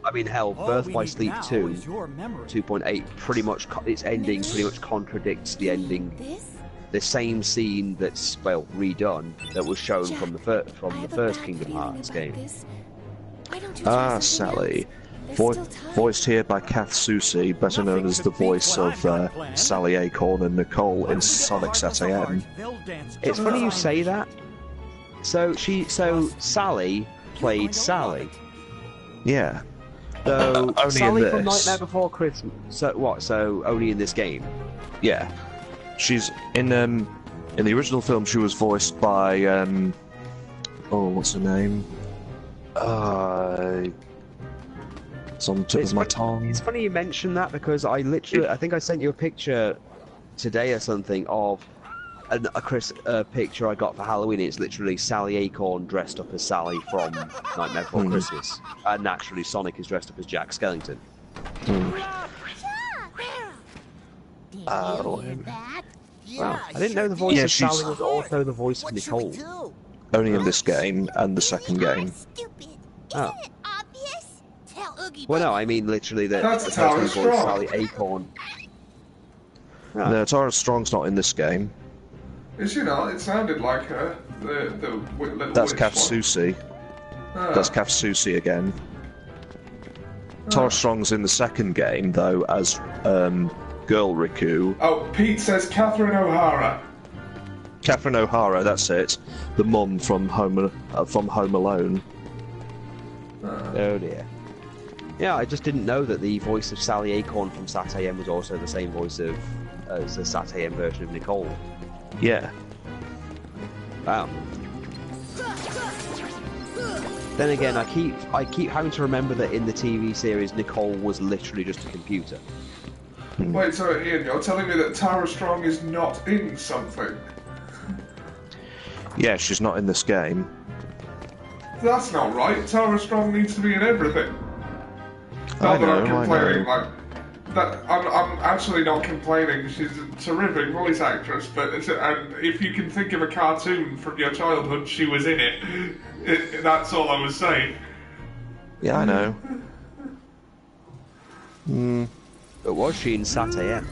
I mean, Birth by Sleep 2, 2.8, pretty much. Its ending pretty much contradicts the ending. The same scene that's redone that was shown from the first Kingdom Hearts game. Ah, Sally. Voiced here by Kath Soucie, better known as the voice of Sally Acorn and Nicole in Sonic SATM. It's funny you say that. So Sally played Sally. Yeah. So only Sally in from this. Nightmare Before Christmas. So what? So only in this game? Yeah. She's in the original film. She was voiced by what's her name? It's on the tip of my tongue. It's funny you mention that because I think I sent you a picture today or something of a picture I got for Halloween. It's literally Sally Acorn dressed up as Sally from Nightmare Before Christmas, and naturally Sonic is dressed up as Jack Skellington. Oh, wow. I didn't know the voice of Sally was also the voice of Nicole. Only in this game and the second game. Oh. Well, no, I mean literally the That's person who Tara voiced Strong. Sally Acorn. No, Tara Strong's not in this game. Is she not? It sounded like her. The little That's witch Kath one. Soucie. Ah. That's Kath Soucie again. Tara Strong's in the second game though as Girl Riku. Oh, Pete says Catherine O'Hara. Catherine O'Hara, that's it. The mum from Home Alone. Oh dear. Yeah, I just didn't know that the voice of Sally Acorn from SATAM was also the same voice as the SATAM version of Nicole. Yeah. Wow. Then again, I keep having to remember that in the TV series, Nicole was literally just a computer. Wait, so Ian, you're telling me that Tara Strong is not in something? Yeah, she's not in this game. That's not right. Tara Strong needs to be in everything. I Not that I'm know. complaining, like that. I'm actually not complaining. She's a terrific voice actress, but and if you can think of a cartoon from your childhood, she was in it. That's all I was saying. Yeah, I know. But was she in SATAM?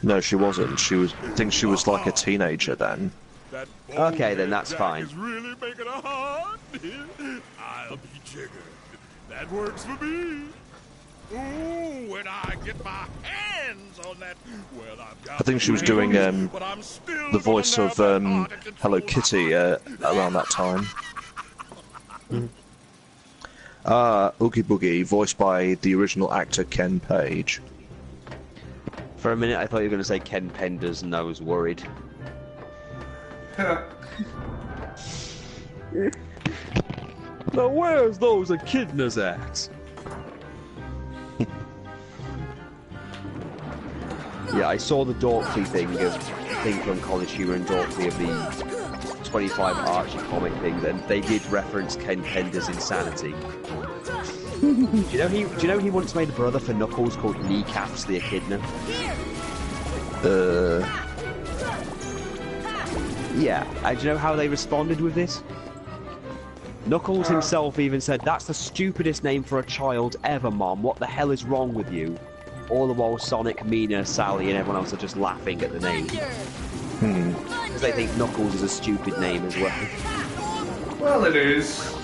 No, she wasn't. I think she was like a teenager then. Okay, then that's fine. Really making a heart? I'll be jiggered. That works for me. Ooh, when I get my hands on that, well, I've got. I think she was doing the voice of Hello Kitty around that time. Oogie Boogie, voiced by the original actor Ken Page. For a minute, I thought you were going to say Ken Penders, and I was worried. Now, where's those echidnas at? Yeah, I saw the Dorkly thing from College Humor and Dorkly of the 25 Archie comic thing, and they did reference Ken Pender's insanity. Do you know he once made a brother for Knuckles called Kneecaps the Echidna? Yeah, and do you know how they responded with this? Knuckles himself even said, "That's the stupidest name for a child ever, Mom. What the hell is wrong with you?" All the while Sonic, Mina, Sally, and everyone else are just laughing at the name. Because they think Knuckles is a stupid name as well. Well, it is.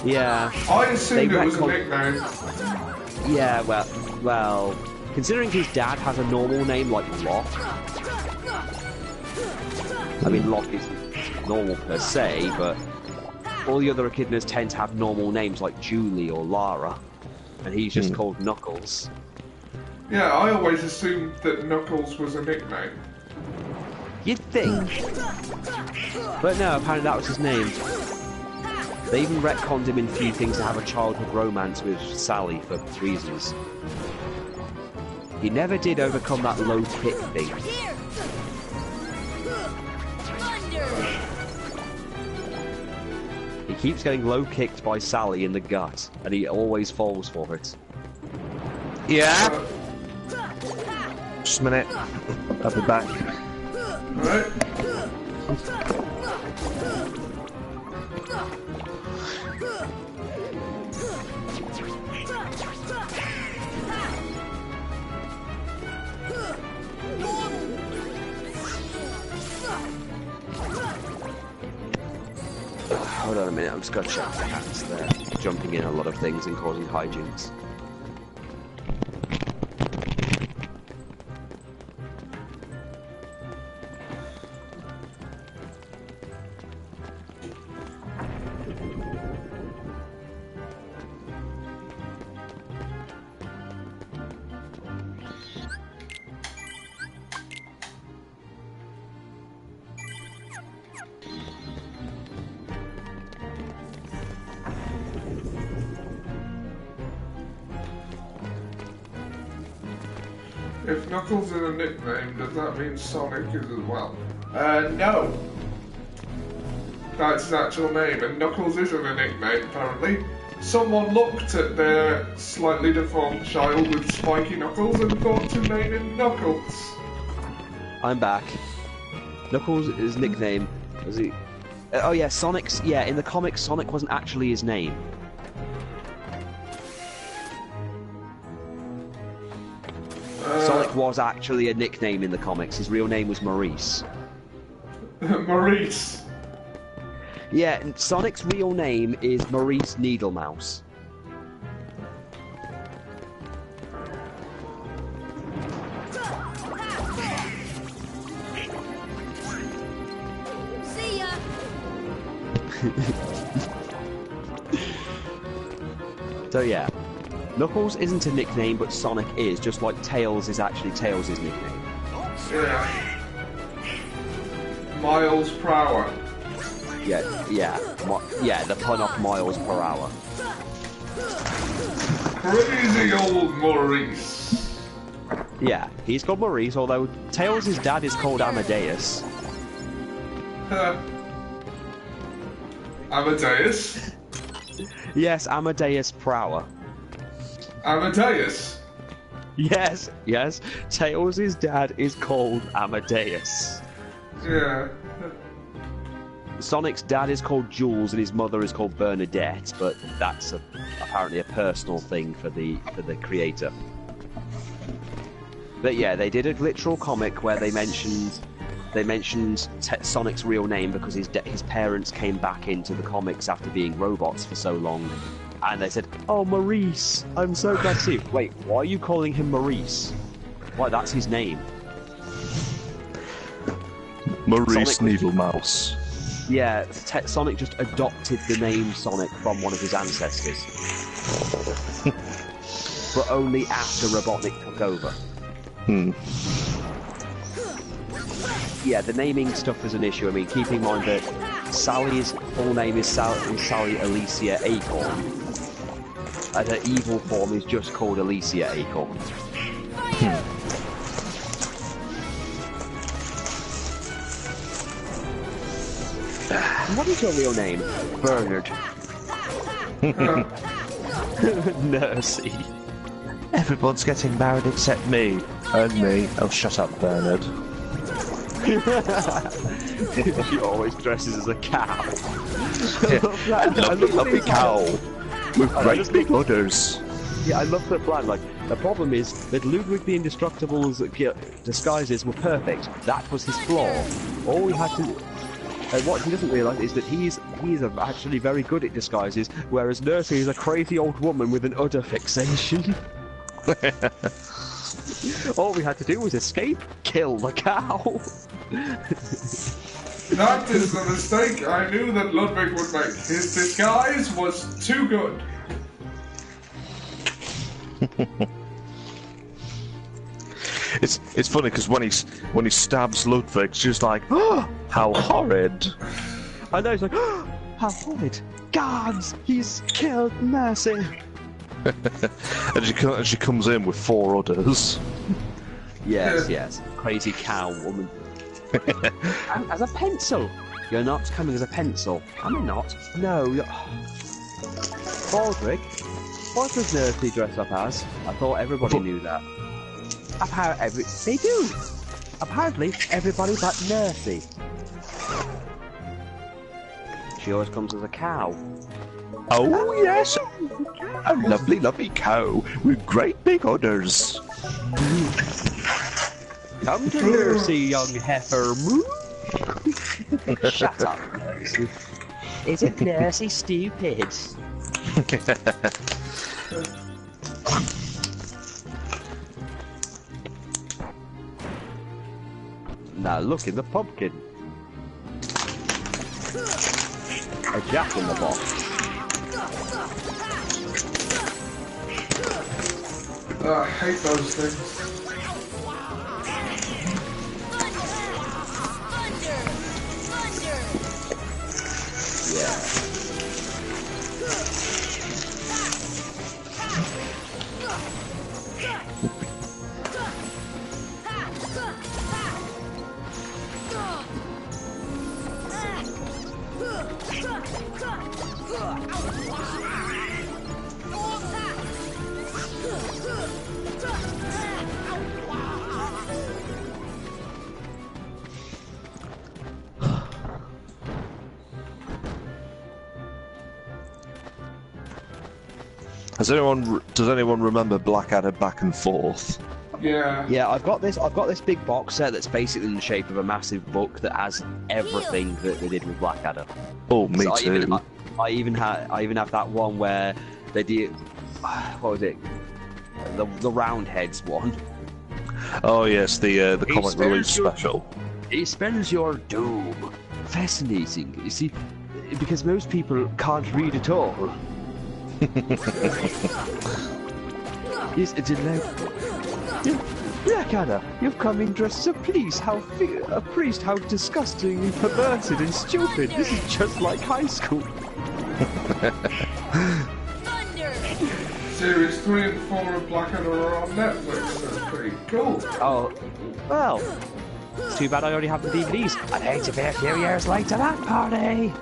Yeah. I assumed it was a nickname. Yeah, well, Considering his dad has a normal name like Locke, I mean Locke isn't normal per se, but all the other echidnas tend to have normal names like Julie or Lara, and he's just called Knuckles. Yeah, I always assumed that Knuckles was a nickname. You'd think. But no, apparently that was his name. They even retconned him in few things to have a childhood romance with Sally for reasons. He never did overcome that low kick thing. He keeps getting low kicked by Sally in the gut, and he always falls for it. Yeah? Just a minute. I'll be back. Alright. Hold on a minute, I'm just gonna check the hats there. Jumping in a lot of things and causing hijinks. If Knuckles is a nickname, does that mean Sonic is as well? No. That's his actual name, and Knuckles isn't a nickname, apparently. Someone looked at their slightly deformed child with spiky knuckles and thought to name him Knuckles. I'm back. Knuckles' his nickname was he? Oh yeah, Sonic's. Yeah, in the comics, Sonic wasn't actually his name. Sonic was actually a nickname in the comics. His real name was Maurice. Maurice. Yeah, and Sonic's real name is Maurice Needlemouse. See ya. So yeah, Knuckles isn't a nickname, but Sonic is, just like Tails is actually Tails' nickname. Yeah. Miles per hour. Yeah, the pun off miles per hour. Crazy old Maurice. Yeah, he's called Maurice, although Tails' dad is called Amadeus. Amadeus? Yes, Amadeus Prower. Amadeus? Yes. Tails' dad is called Amadeus. Yeah. Sonic's dad is called Jules and his mother is called Bernadette, but that's apparently a personal thing for the creator. But yeah, they did a literal comic where they mentioned Sonic's real name because his parents came back into the comics after being robots for so long, and they said, "Oh, Maurice, I'm so glad to see you." Wait, why are you calling him Maurice? Why, that's his name. Maurice Needlemouse. Yeah, Sonic just adopted the name Sonic from one of his ancestors. But only after Robotnik took over. Yeah, the naming stuff is an issue. I mean, keep in mind that Sally's full name is Sally Alicia Acorn. And her evil form is just called Alicia Acorn. What is your real name? Bernard. Nursey. Everyone's getting married except me. And me. Oh, shut up, Bernard. She always dresses as a cow. A lovely cow. With great big udders. Yeah, I love that plan. Like, the problem is that Ludwig the Indestructible's disguises were perfect. That was his flaw. All we had to... what he doesn't realise is that he's actually very good at disguises, whereas Nursey is a crazy old woman with an udder fixation. All we had to do was escape, kill the cow. That is the mistake I knew that Ludwig would make. His disguise was too good. It's funny because when he stabs Ludwig, it's just like, oh, how horrid. I know, he's like, oh, how horrid. Guards, he's killed Mercy. and she comes in with 4 others. Yes. Crazy cow woman. As a pencil. You're not coming as a pencil. Am I not? No, you're... Baldric? What does Nerfy dress up as? I thought everybody knew that. They do! Apparently, everybody but Nerfy. She always comes as a cow. Oh, yes! A lovely, lovely cow with great big udders. Come to Mercy, young heifer. Shut up, Mercy. Isn't Mercy stupid? Now look in the pumpkin. A jack in the box. I hate those things. Does anyone remember Blackadder Back and Forth? Yeah. Yeah, I've got this big box set that's basically in the shape of a massive book that has everything that they did with Blackadder. Oh, me too. I even have that one where they did, what was it? The Roundheads one. Oh yes, the comic release special. It spells your doom. Fascinating. You see, because most people can't read at all. Yes, it's Blackadder, you've come in dressed as a priest. A priest, how disgustingly perverted and stupid. This is just like high school. Series 3 and 4 of Blackadder are on Netflix. That's pretty cool. Oh, well. It's too bad I already have the DVDs. I'd hate to be a few years late to that party.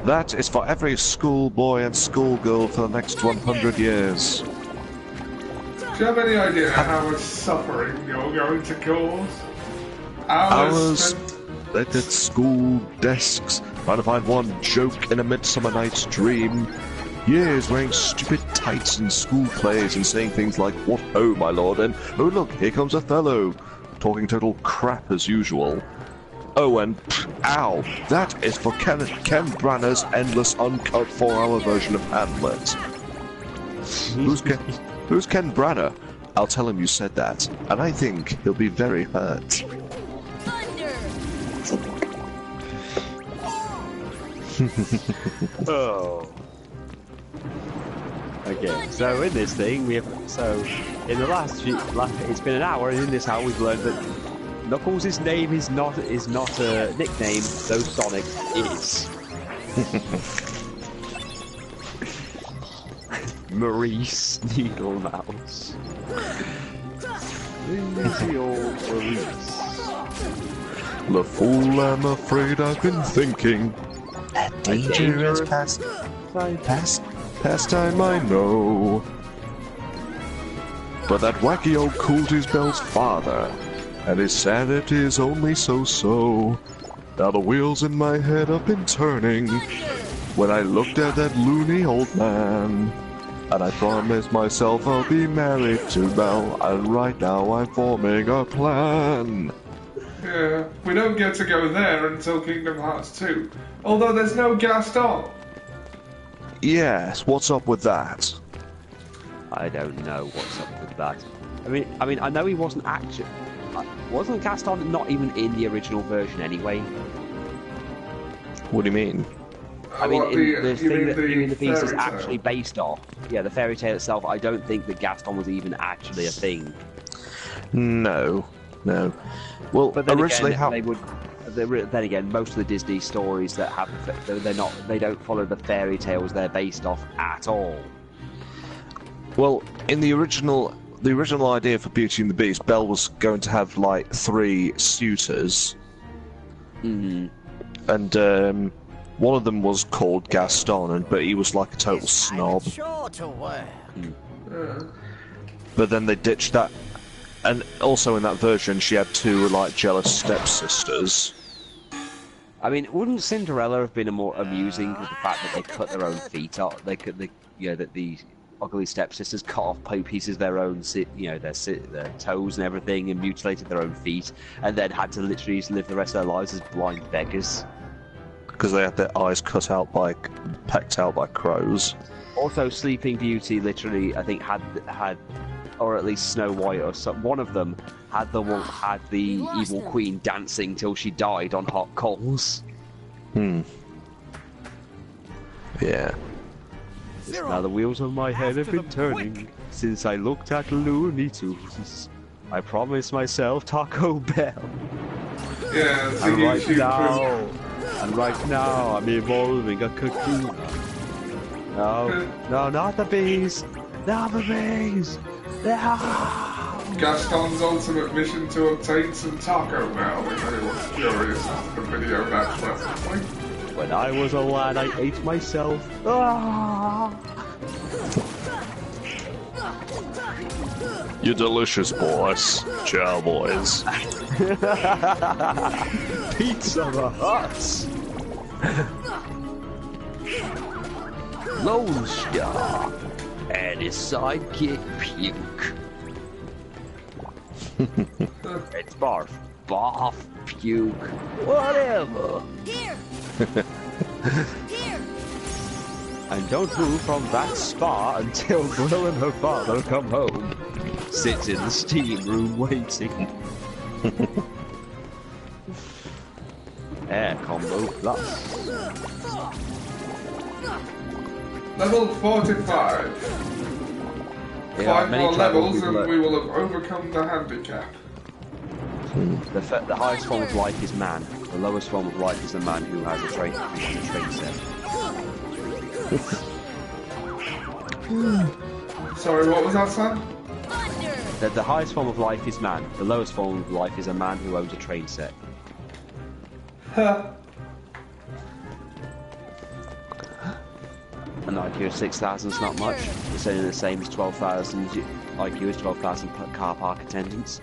That is for every schoolboy and schoolgirl for the next 100 years. Do you have any idea how much suffering you're going to cause? Hours spent at school desks, trying to find one joke in a Midsummer Night's Dream. Years wearing stupid tights in school plays and saying things like, "What ho, my lord," and "Oh look, here comes Othello," talking total crap as usual. Oh, and ow, that is for Ken Branagh's endless uncut 4-hour version of Hamlet. Who's Ken Branagh? I'll tell him you said that, and I think he'll be very hurt. Oh. Okay, so in this thing in the last it's been an hour, and in this hour we've learned that Knuckles' name is not a nickname, though Sonic is. Maurice Needlemouse. Easy old Maurice. The fool, I'm afraid I've been thinking. That dangerous pastime I know. But that wacky old Coulter's Bell's father, and his sanity's only so-so. Now the wheels in my head have been turning when I looked at that loony old man. And I promised myself I'll be married to Belle, and right now I'm forming a plan. Yeah, we don't get to go there until Kingdom Hearts 2. Although there's no Gaston. Yes, what's up with that? I don't know what's up with that. I mean, I know he wasn't actually. Wasn't Gaston not even in the original version anyway? What do you mean? I mean, the thing mean that Beauty and the Beast is fairy tale? actually based off. Yeah, the fairy tale itself. I don't think that Gaston was even actually a thing. No. Well, But then originally, again, then again, most of the Disney stories that have they don't follow the fairy tales they're based off at all. Well, in the original idea for Beauty and the Beast, Belle was going to have like 3 suitors. Mm-hmm. And one of them was called Gaston, but he was like a total snob. Sure to work. But then they ditched that. And also in that version, she had 2 like jealous stepsisters. I mean, wouldn't Cinderella have been more amusing with the fact that they cut their own feet off? That the ugly stepsisters cut off pieces of their own, their toes and everything, and mutilated their own feet, and then had to literally live the rest of their lives as blind beggars. Because they had their eyes pecked out by crows. Also, Sleeping Beauty literally, I think, had, or at least Snow White, or one of them had the evil queen dancing till she died on hot coals. Yeah. Now the wheels of my head have been turning since I looked at Looney Tunes. I promised myself Taco Bell. Yeah, it's And a right YouTube now, I'm evolving a cocoon. No, not the bees! Not the bees! No! Gaston's ultimate mission to obtain some Taco Bell, if anyone's curious as to the video match last week. When I was a lad, I ate myself. Ah! You're delicious, boys. Ciao, boys. Pizza Hut! Lone Star and his sidekick Puke. It's barf, puke, whatever. Here! Here! And don't move from that spa until Will and her father come home. Sits in the steam room waiting. Air Combo Plus. Level 45. 5 more levels and we will have overcome the handicap. The highest form of life is man. The lowest form of life is a man who has a train set. Sorry, what was that, son? The highest form of life is man. The lowest form of life is a man who owns a train set. An IQ of 6,000 is not much. It's only the same as 12,000. IQ is 12,000 car park attendants.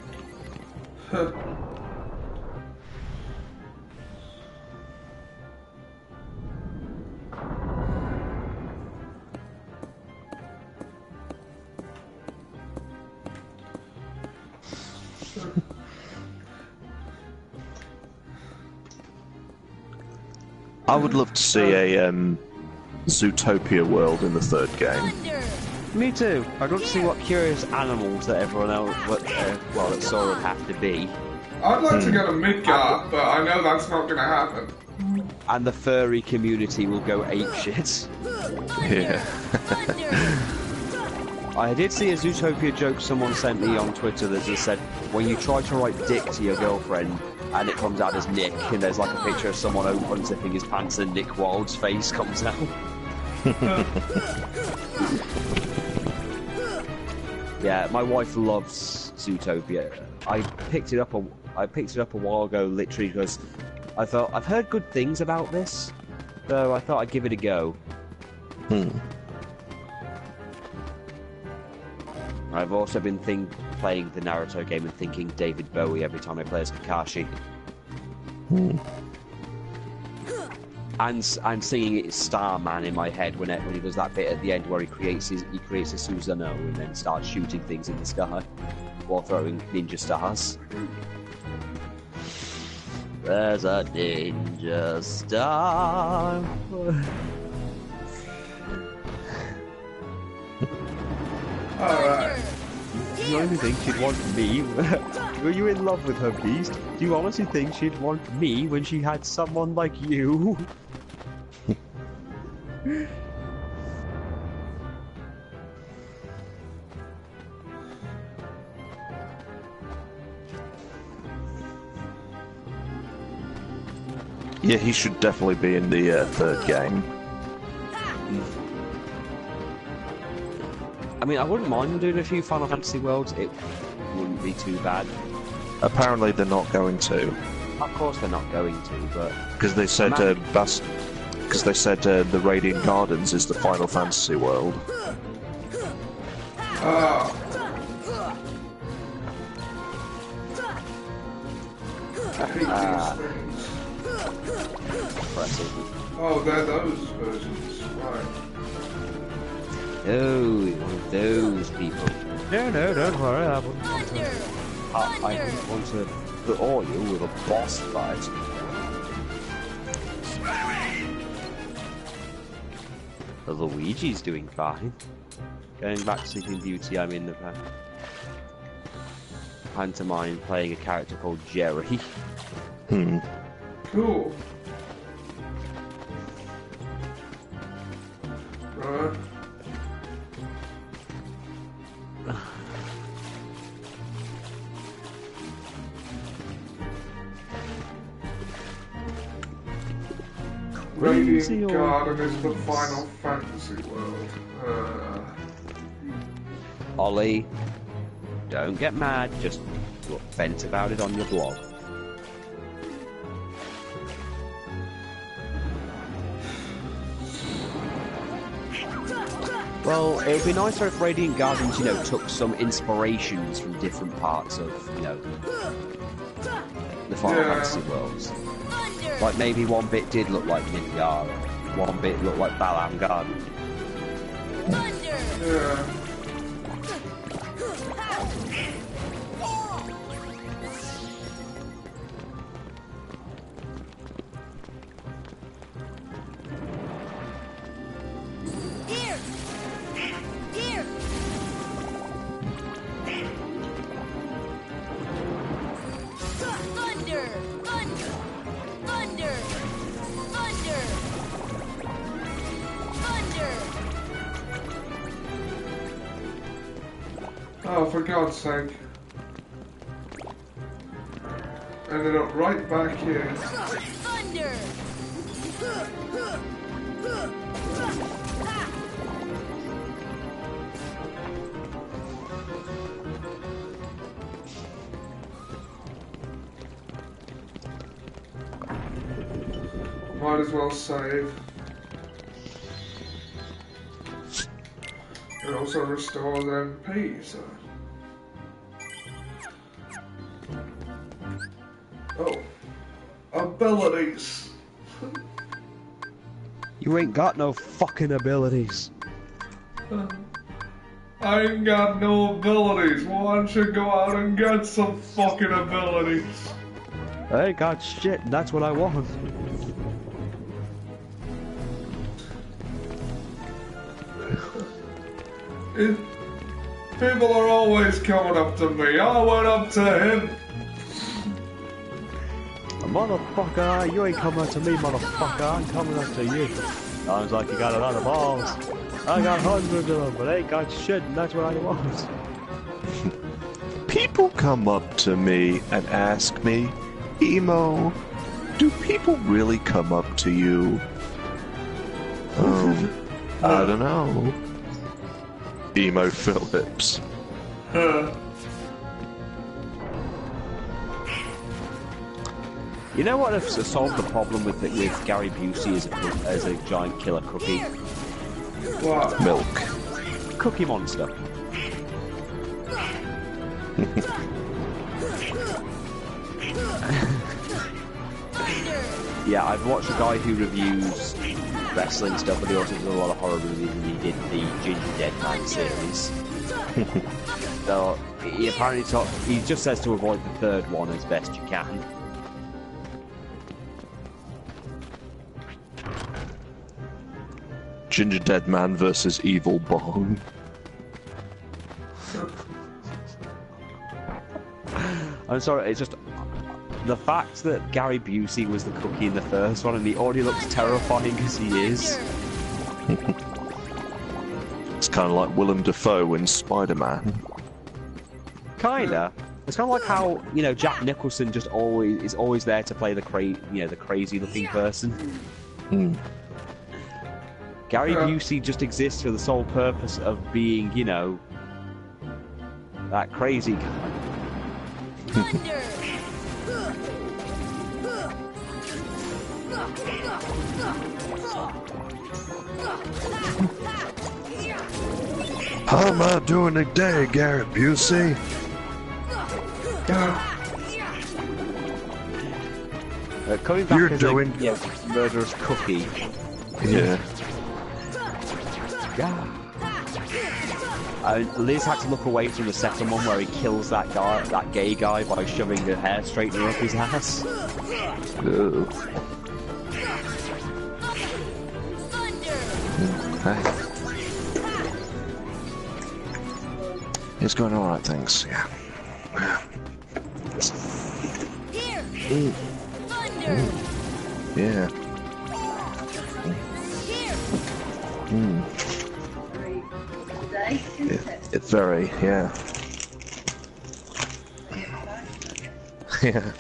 I would love to see a Zootopia world in the 3rd game. Me too. I'd love to see what curious animals that everyone else, that Sora would have to be. I'd like to get a Midgard, but I know that's not going to happen. And the furry community will go apeshit. Yeah. I did see a Zootopia joke someone sent me on Twitter that just said, when you try to write dick to your girlfriend, and it comes out as Nick, and there's like a picture of someone unzipping his pants and Nick Wilde's face comes out. Yeah, my wife loves Zootopia. I picked it up a while ago, literally because I thought I've heard good things about this, so I thought I'd give it a go. I've also been playing the Naruto game and thinking David Bowie every time I play as Kakashi. And singing it Starman in my head when he does that bit at the end where he creates a Susanoo and then starts shooting things in the sky while throwing ninja stars. There's a ninja star. you honestly think she'd want me? Were you in love with her, Beast? Do you honestly think she'd want me when she had someone like you? Yeah, he should definitely be in the third game. I mean, I wouldn't mind them doing a few Final Fantasy worlds. It wouldn't be too bad. Apparently they're not going to. Of course they're not going to, but... Because they said the Radiant Gardens is the Final Fantasy world. Ah. I hate these things. Impressive. Oh, they're those versions. Right. Oh, one of those people. No, don't worry, I wouldn't want to... I wouldn't want to bore you with a boss fight. Luigi's doing fine. Going back to Sleeping Beauty, I'm in the pantomime playing a character called Jerry. Cool. Right. Radiant Garden is the Final Fantasy world. Ollie, don't get mad, just vent about it on your blog. Well, it would be nicer if Radiant Gardens, you know, took some inspirations from different parts of, you know, the Final Fantasy worlds. Like maybe one bit did look like Midgar, one bit looked like Balam Garden. Yeah. Oh, for God's sake. Ended up right back here. Thunder! Might as well save. It also restores MP, so... Oh. Abilities! You ain't got no fucking abilities. I ain't got no abilities. Why don't you go out and get some fucking abilities? I ain't got shit, and that's what I want. People are always coming up to me. I went up to him. Motherfucker, you ain't coming up to me, motherfucker. I'm coming up to you. Sounds like you got a lot of balls. I got hundreds of them, but I ain't got shit, and that's what I want. People come up to me and ask me, Emo, do people really come up to you? I don't know. Emo Phillips. You know what has solved the problem with Gary Busey as a giant killer cookie? What? Milk. Cookie Monster. Yeah, I've watched a guy who reviews wrestling stuff, but he also does a lot of horror movies, and he did the Ginger Dead Man series. So he apparently he just says to avoid the third one as best you can. Ginger Dead Man versus Evil Bong. I'm sorry, it's just the fact that Gary Busey was the cookie in the first one and he already looks terrifying as he is. It's kind of like Willem Dafoe in Spider-Man. Kinda. It's kind of like how, you know, Jack Nicholson just is always there to play the crazy-looking person. Gary Busey just exists for the sole purpose of being, you know, that crazy guy. How am I doing today, Gary Busey? Coming back You're as doing... a murderous cookie. Yeah. Liz had to look away from the second one where he kills that gay guy by shoving a hair straightener up his ass. Ugh. Hey. It's going alright, thanks. Yeah. Ooh. Yeah. It's very, yeah. Yeah.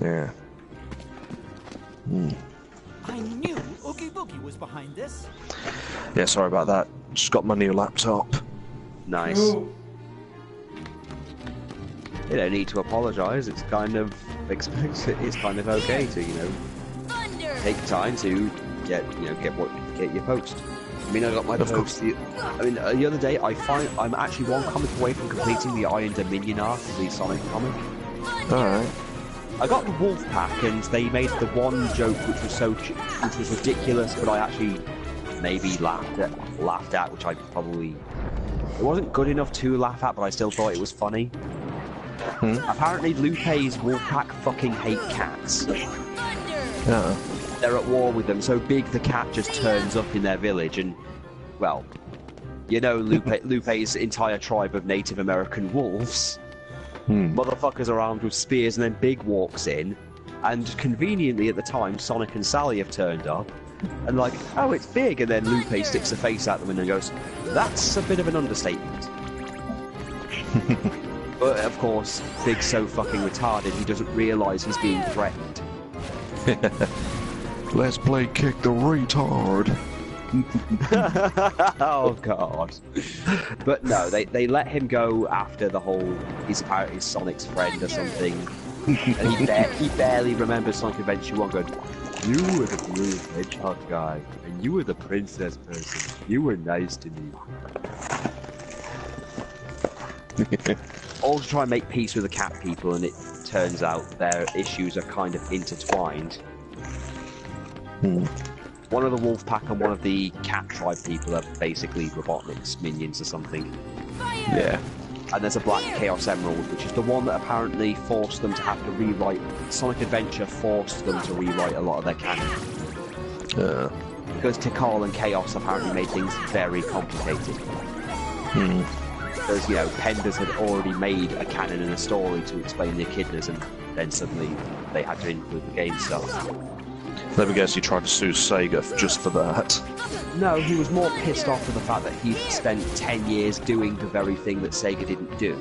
Yeah. I knew Oogie Boogie was behind this. Yeah, sorry about that. Just got my new laptop. Nice. Ooh. You don't need to apologise. It's kind of it's kind of okay to, you know, take time to get your post. I mean, I got my post. The other day, I'm actually one comic away from completing the Iron Dominion arc of the Sonic comic. All right. I got the Wolf Pack, and they made the one joke which was ridiculous, but I actually maybe laughed at, which I probably it wasn't good enough to laugh at, but I still thought it was funny. Apparently, Lupe's Wolf Pack fucking hate cats. Yeah. They're at war with them, so Big the cat just turns up in their village, and well, you know, Lupe's entire tribe of Native American wolves. Motherfuckers are armed with spears, and then Big walks in, and conveniently at the time, Sonic and Sally have turned up, and like, oh, it's Big, and then Lupe sticks a face out the window and goes, that's a bit of an understatement. But of course, Big's so fucking retarded, he doesn't realise he's being threatened. Let's play kick the retard. Oh god. But no, they let him go after the whole he's apparently Sonic's friend or something. And he barely remembers Sonic Adventure 1 going, you were the blue hedgehog guy, and you were the princess person. You were nice to me. All to try and make peace with the cat people, and it turns out their issues are kind of intertwined. One of the wolf pack and one of the cat tribe people are basically Robotnik's minions or something. Yeah. And there's a Black Chaos Emerald, which is the one that apparently forced them to have to rewrite. Sonic Adventure forced them to rewrite a lot of their canon. Because Tikal and Chaos apparently made things very complicated. Because, you know, Penders had already made a canon and a story to explain the echidnas, and then suddenly they had to include the game stuff. Let me guess, he tried to sue Sega just for that. No, he was more pissed off with the fact that he'd spent 10 years doing the very thing that Sega didn't do.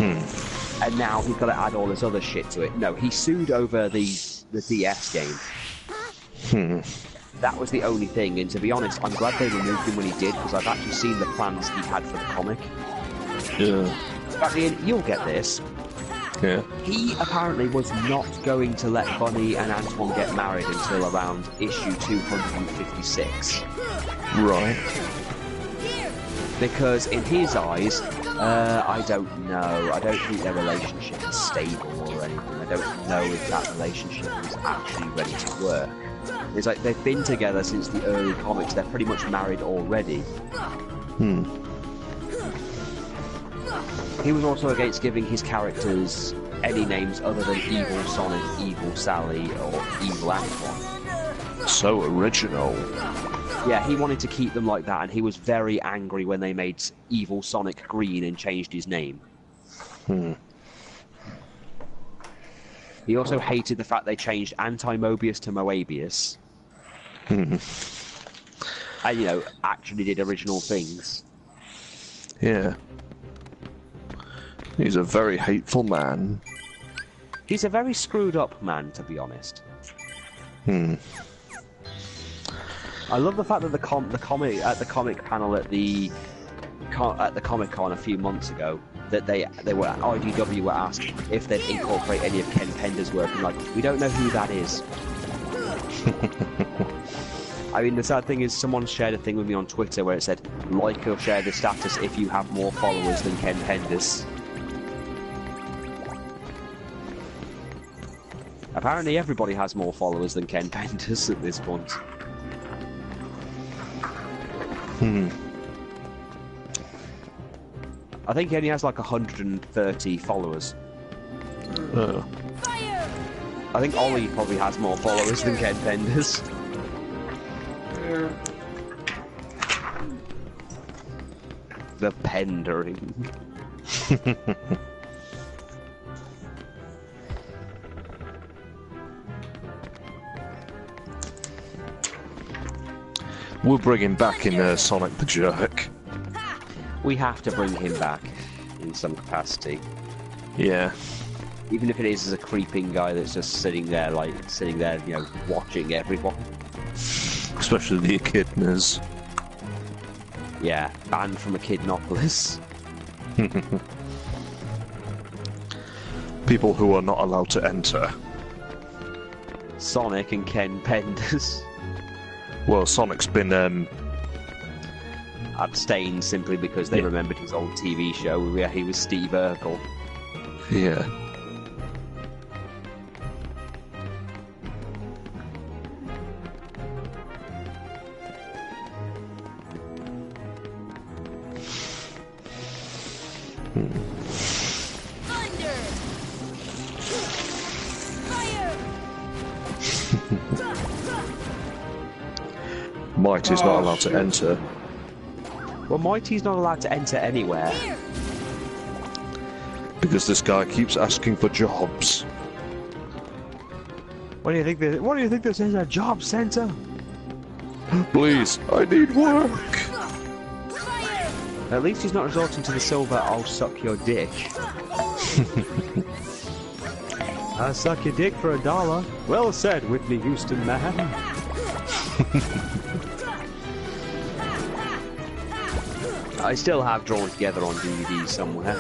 And now he's got to add all this other shit to it. No, he sued over the DS game. That was the only thing, and to be honest, I'm glad they removed him when he did, because I've actually seen the plans he had for the comic. Yeah. Actually, you'll get this. Yeah. He apparently was not going to let Bunny and Antoine get married until around issue 256. Right. Because in his eyes, I don't know. I don't think their relationship is stable or anything. I don't know if that relationship is actually ready to work. It's like they've been together since the early comics. They're pretty much married already. He was also against giving his characters any names other than Evil Sonic, Evil Sally, or Evil Antoine. So original. Yeah, he wanted to keep them like that, and he was very angry when they made Evil Sonic green and changed his name. He also hated the fact they changed Anti-Mobius to Moabius. And, you know, actually did original things. Yeah. He's a very hateful man. He's a very screwed up man, to be honest. I love the fact that the comic panel at the Comic-Con a few months ago, that IDW were asked if they'd incorporate any of Ken Pender's work, and like, we don't know who that is. I mean, the sad thing is, someone shared a thing with me on Twitter where it said, like or share the status if you have more followers than Ken Pender's. Apparently everybody has more followers than Ken Pender's at this point. I think he only has like 130 followers. I think Ollie probably has more followers than Ken Pender's. Yeah. The pendering. We'll bring him back in Sonic the Jerk. We have to bring him back in some capacity. Yeah. Even if it is as a creeping guy that's just sitting there, you know, watching everyone. Especially the echidnas. Yeah, banned from Echidnopolis. People who are not allowed to enter. Sonic and Ken Penders. Well, Sonic's been abstained simply because they remembered his old TV show where he was Steve Urkel. Yeah. Mighty's not allowed to enter. Well, Mighty's not allowed to enter anywhere. Because this guy keeps asking for jobs. What do you think this is, a job center? Please, I need work. At least he's not resorting to the silver, I'll suck your dick. I'll suck your dick for $1. Well said, Whitney Houston, man. I still have Drawn Together on DVD somewhere.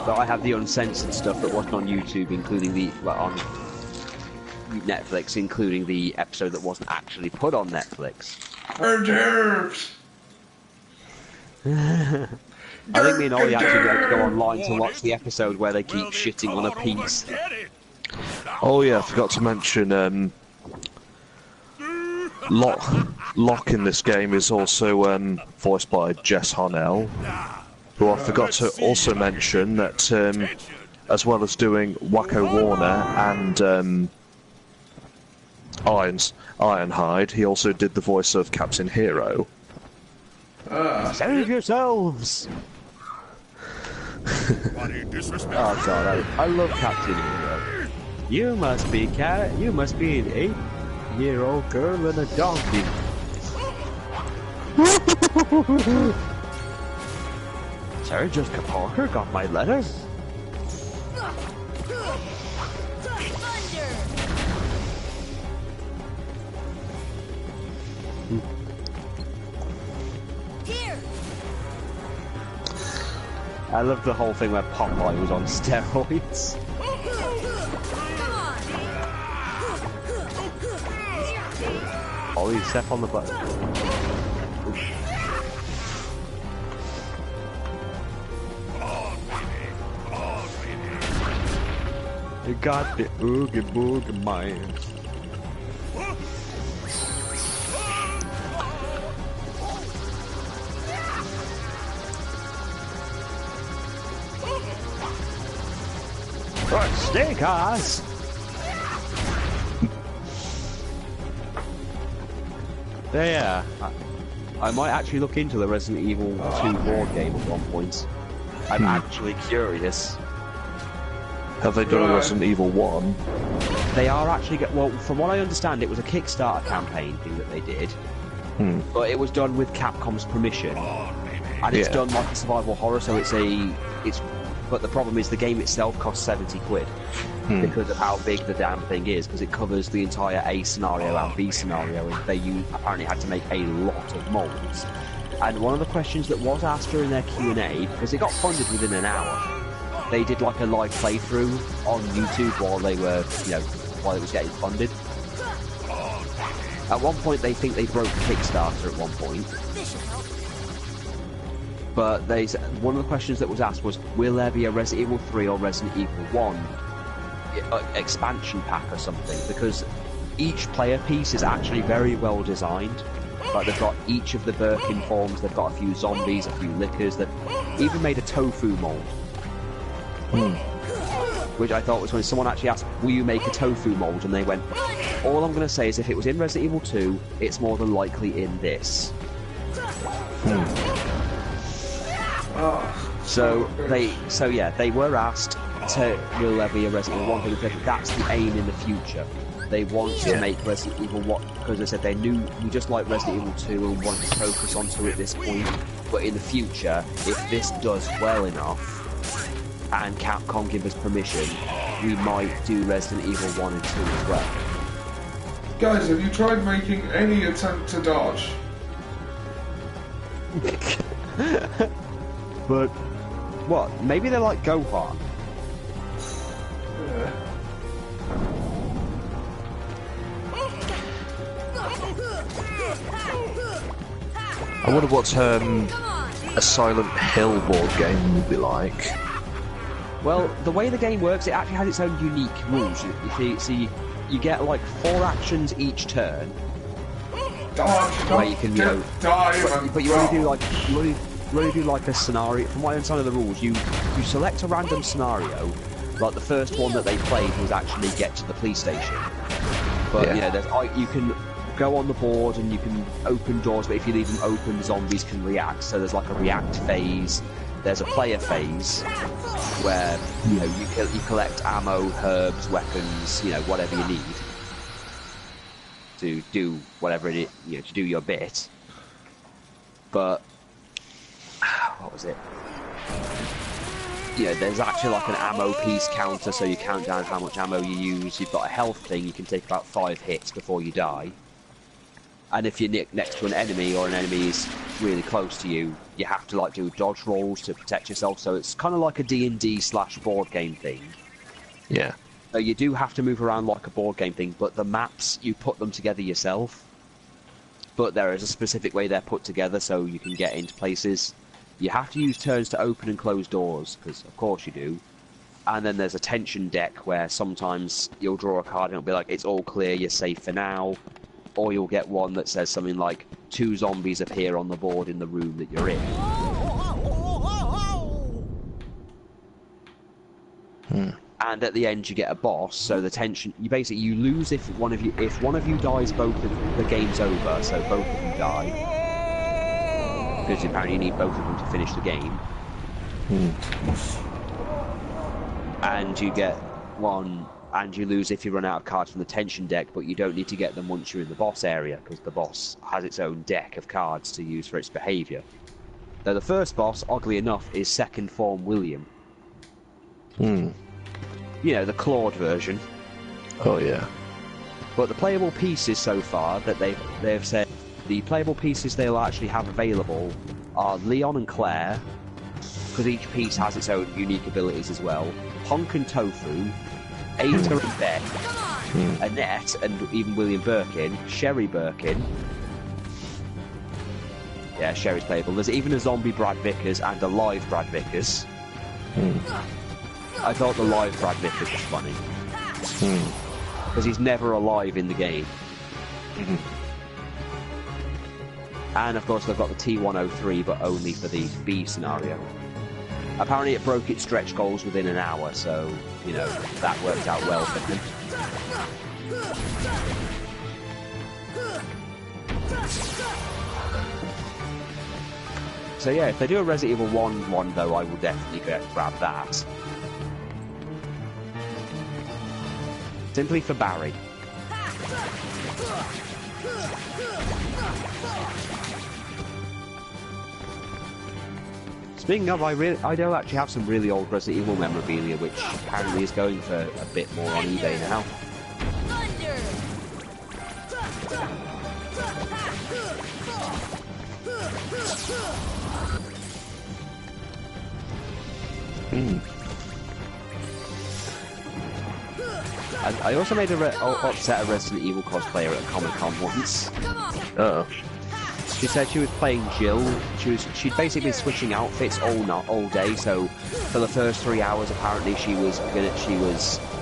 But I have the uncensored stuff that wasn't on YouTube, including on Netflix, including the episode that wasn't actually put on Netflix. I think me and Ollie actually had to go online to watch the episode where they keep shitting on a piece. Oh yeah, I forgot to mention, Locke in this game is also voiced by Jess Harnell, who I forgot to also mention that as well as doing Wacko Warner and Ironhide, he also did the voice of Captain Hero. Save yourselves! Oh god, I love Captain Hero. You must be an 8-year-old girl and a donkey. Sarah Jessica Parker got my letter? I love the whole thing where Popeye was on steroids. Ollie, step on the button. You got the oogie boogie mind. Right, snake eyes. Yeah. I might actually look into the Resident Evil 2 board game at one point. I'm actually curious. Have they done a Resident Evil 1? They are actually... Well, from what I understand, it was a Kickstarter campaign thing that they did. But it was done with Capcom's permission. And it's done like a survival horror, so it's... But the problem is the game itself costs 70 quid. Because of how big the damn thing is, because it covers the entire A scenario and B scenario, and they apparently had to make a lot of molds. And one of the questions that was asked during their Q&A, because it got funded within an hour, they did like a live playthrough on YouTube while they were, while it was getting funded. At one point they think they broke Kickstarter at one point. But one of the questions that was asked was, will there be a Resident Evil 3 or Resident Evil 1 expansion pack or something? Because each player piece is actually very well designed. Like, they've got each of the Birkin forms, they've got a few zombies, a few lickers, they've even made a tofu mold. Which I thought was when someone actually asked, will you make a tofu mold? And they went, all I'm going to say is if it was in Resident Evil 2, it's more than likely in this. So they were asked to, will there be a Resident Evil 1 thing? That's the aim in the future. They want to make Resident Evil 1, because they said they knew we just like Resident Evil 2 and want to focus onto it at this point. But in the future, if this does well enough, and Capcom give us permission, we might do Resident Evil 1 and 2 as well. Guys, have you tried making any attempt to dodge? But, what? Maybe they're like Gohan. Yeah. I wonder what a Silent Hill board game would be like. Well, the way the game works, it actually has its own unique rules. You get like 4 actions each turn. Dodge, where you can, dive, but you only do like you only do like a scenario. From what I understand of the rules, you select a random scenario. Like the first one that they played was actually get to the police station. But you can go on the board and you can open doors, but if you leave them open, zombies can react. So there's like a react phase. There's a player phase where you collect ammo, herbs, weapons, whatever you need to do whatever it is, to do your bit. But what was it? There's actually like an ammo piece counter, so you count down how much ammo you use. You've got a health thing, you can take about 5 hits before you die. And if you're next to an enemy, or an enemy is really close to you, you have to do dodge rolls to protect yourself. So it's kind of like a D&D / board game thing. Yeah. So you do have to move around like a board game thing, but the maps, you put them together yourself. But there is a specific way they're put together so you can get into places. You have to use turns to open and close doors, because of course you do. And then there's a tension deck where sometimes you'll draw a card and it'll be like, it's all clear, you're safe for now. Or you'll get one that says something like, 2 zombies appear on the board in the room that you're in. And at the end you get a boss, so the tension, you lose if one of you dies, the game's over, so both of you die. Because apparently you need both of them to finish the game. And you get one, and you lose if you run out of cards from the tension deck, but you don't need to get them once you're in the boss area, because the boss has its own deck of cards to use for its behaviour. Though the first boss, oddly enough, is Second Form William. The clawed version. Oh yeah. But the playable pieces so far that they've said, the playable pieces they'll actually have available are Leon and Claire, because each piece has its own unique abilities as well. Punk and Tofu, Ada and Beth, Annette and even William Birkin, Sherry Birkin. Yeah, Sherry's playable. There's even a zombie Brad Vickers and a live Brad Vickers. I thought the live Brad Vickers was funny. Because he's never alive in the game. And of course they've got the T-103, but only for the B scenario. Apparently it broke its stretch goals within an hour, so, that worked out well for them. So yeah, if they do a Resident Evil 1 one though, I will definitely grab that. Simply for Barry. Speaking of, I do actually have some really old Resident Evil memorabilia, which apparently is going for a bit more on eBay now. I also made upset a Resident Evil cosplayer at a Comic-Con once. Oh. She said she was playing Jill. She'd basically been switching outfits all day. So for the first 3 hours, apparently she was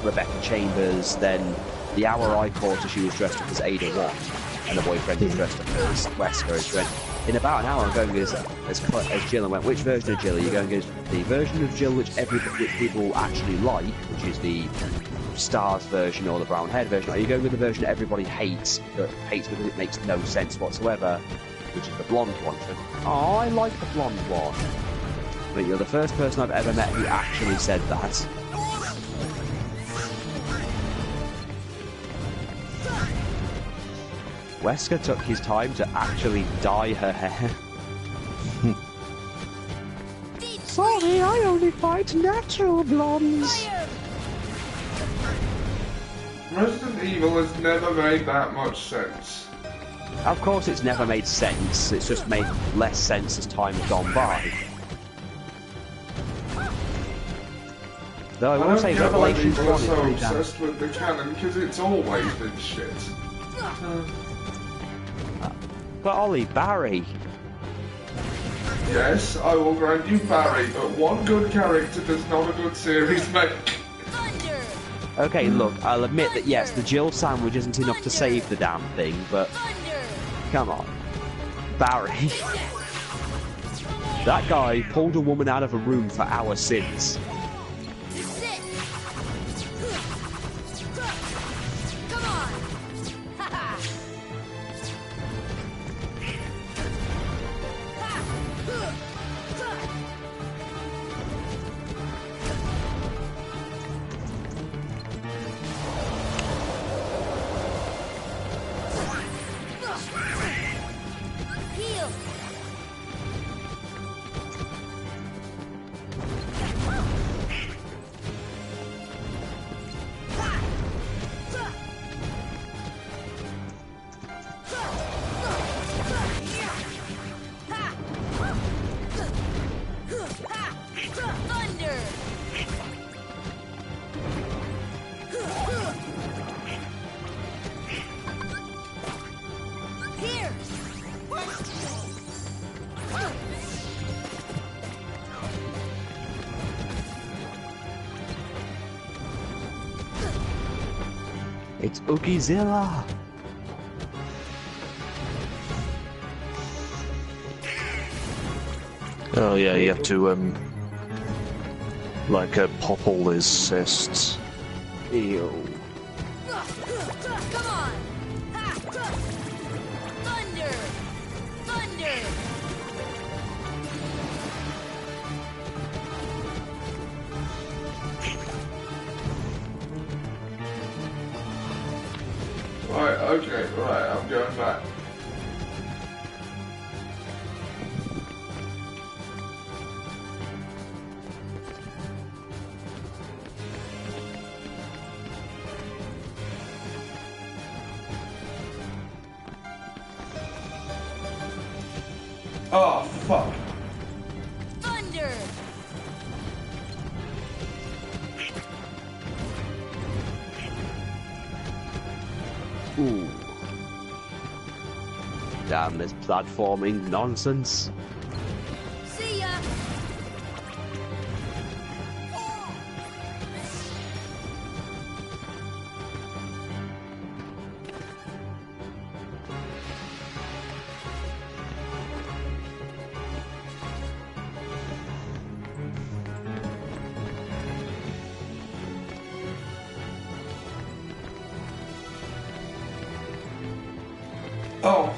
Rebecca Chambers. Then the hour I caught her, she was dressed up as Ada Wong, and the boyfriend was dressed up as Wesker. She went, in about an hour, I'm going as Jill. And went, which version of Jill are you going as? The version of Jill which people actually like, which is the Stars version or the brown haired version. Are you going with the version that everybody hates because it makes no sense whatsoever, which is the blonde one? Oh, I like the blonde one. But you're the first person I've ever met who actually said that. Wesker took his time to actually dye her hair. Sorry, I only fight natural blondes. Resident Evil has never made that much sense. Of course it's never made sense, it's just made less sense as time has gone by. Though I will say Revelations 1 is so pretty damn... obsessed with the canon because it's always been shit. But Ollie, Barry... Yes, I will grant you Barry, but one good character does not a good series make. Okay, look, I'll admit that yes, the Jill sandwich isn't enough to save the damn thing, but... Come on. Barry. That guy pulled a woman out of a room for our sins. It's Oogizilla! Oh yeah, you have to pop all his cysts. Ew. Come on! Thunder! Thunder! Right, okay, right, I'm going back. Oh, fuck. Thunder! Ooh. Damn this platforming nonsense. See ya! Oh,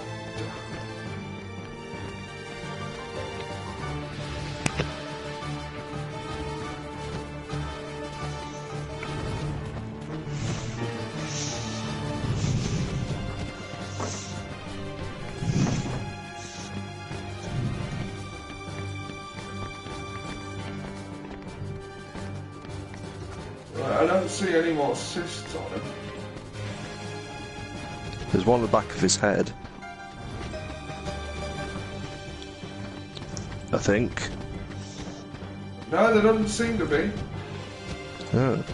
see any more cysts on him. There's one on the back of his head. I think. No, there doesn't seem to be. Oh.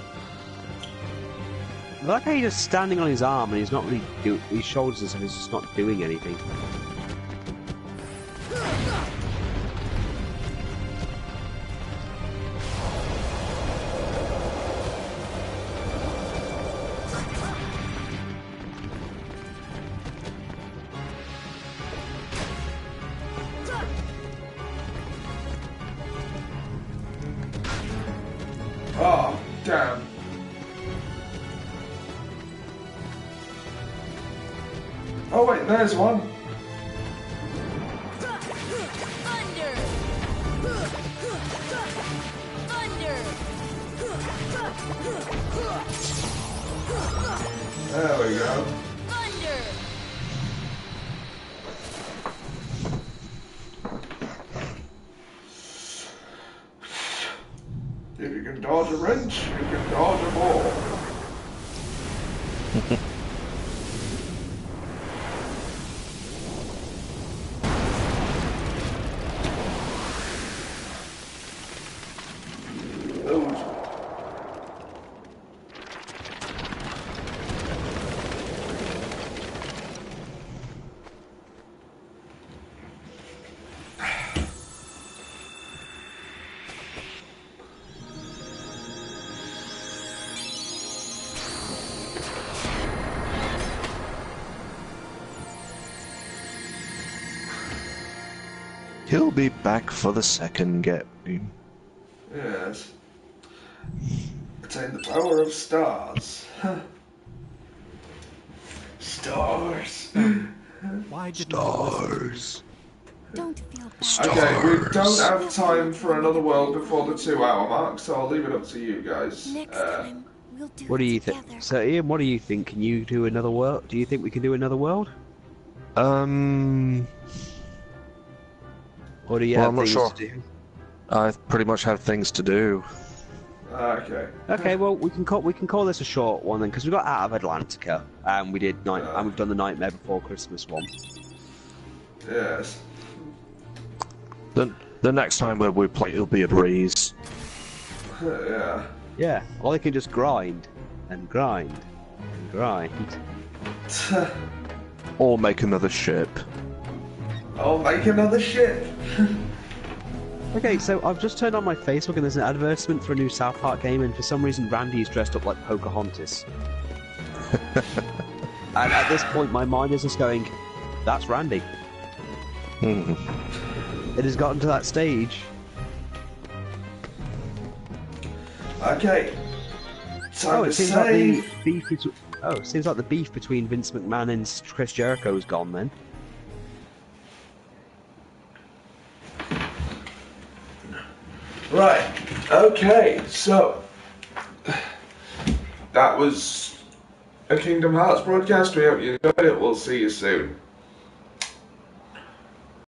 I like how he's just standing on his arm and he's not really his shoulders as if he's just not doing anything. Oh, damn. Oh wait, there's one. Thunder! Thunder! There we go. Thunder! If you can dodge a wrench, you can dodge a ball. He'll be back for the second game. Yes. Attain the power of stars. Stars. Why didn't Stars. Don't feel bad. Stars. Okay, we don't have time for another world before the 2-hour mark, so I'll leave it up to you guys. Next time, we'll do What do it you together. think? So Ian, what do you think? Can you do another world? Do you think we can do another world? Or do you Well, have I'm not things sure. to do? I pretty much have things to do. Okay. Okay, well we can call this a short one then, because we got out of Atlantica and we did night and we've done the Nightmare Before Christmas one. Yes. The next time we play, it'll be a breeze. Yeah. Yeah, or they can just grind and grind and grind. Or make another ship. I'll make another ship. Okay, so I've just turned on my Facebook and there's an advertisement for a new South Park game, and for some reason Randy's dressed up like Pocahontas. And at this point my mind is just going, that's Randy. Hmm. It has gotten to that stage. Okay. Time Oh, to it seems like save. the beef is... Oh, it seems like the beef between Vince McMahon and Chris Jericho is gone then. Right. Okay. So that was a Kingdom Hearts broadcast. We hope you enjoyed it. We'll see you soon.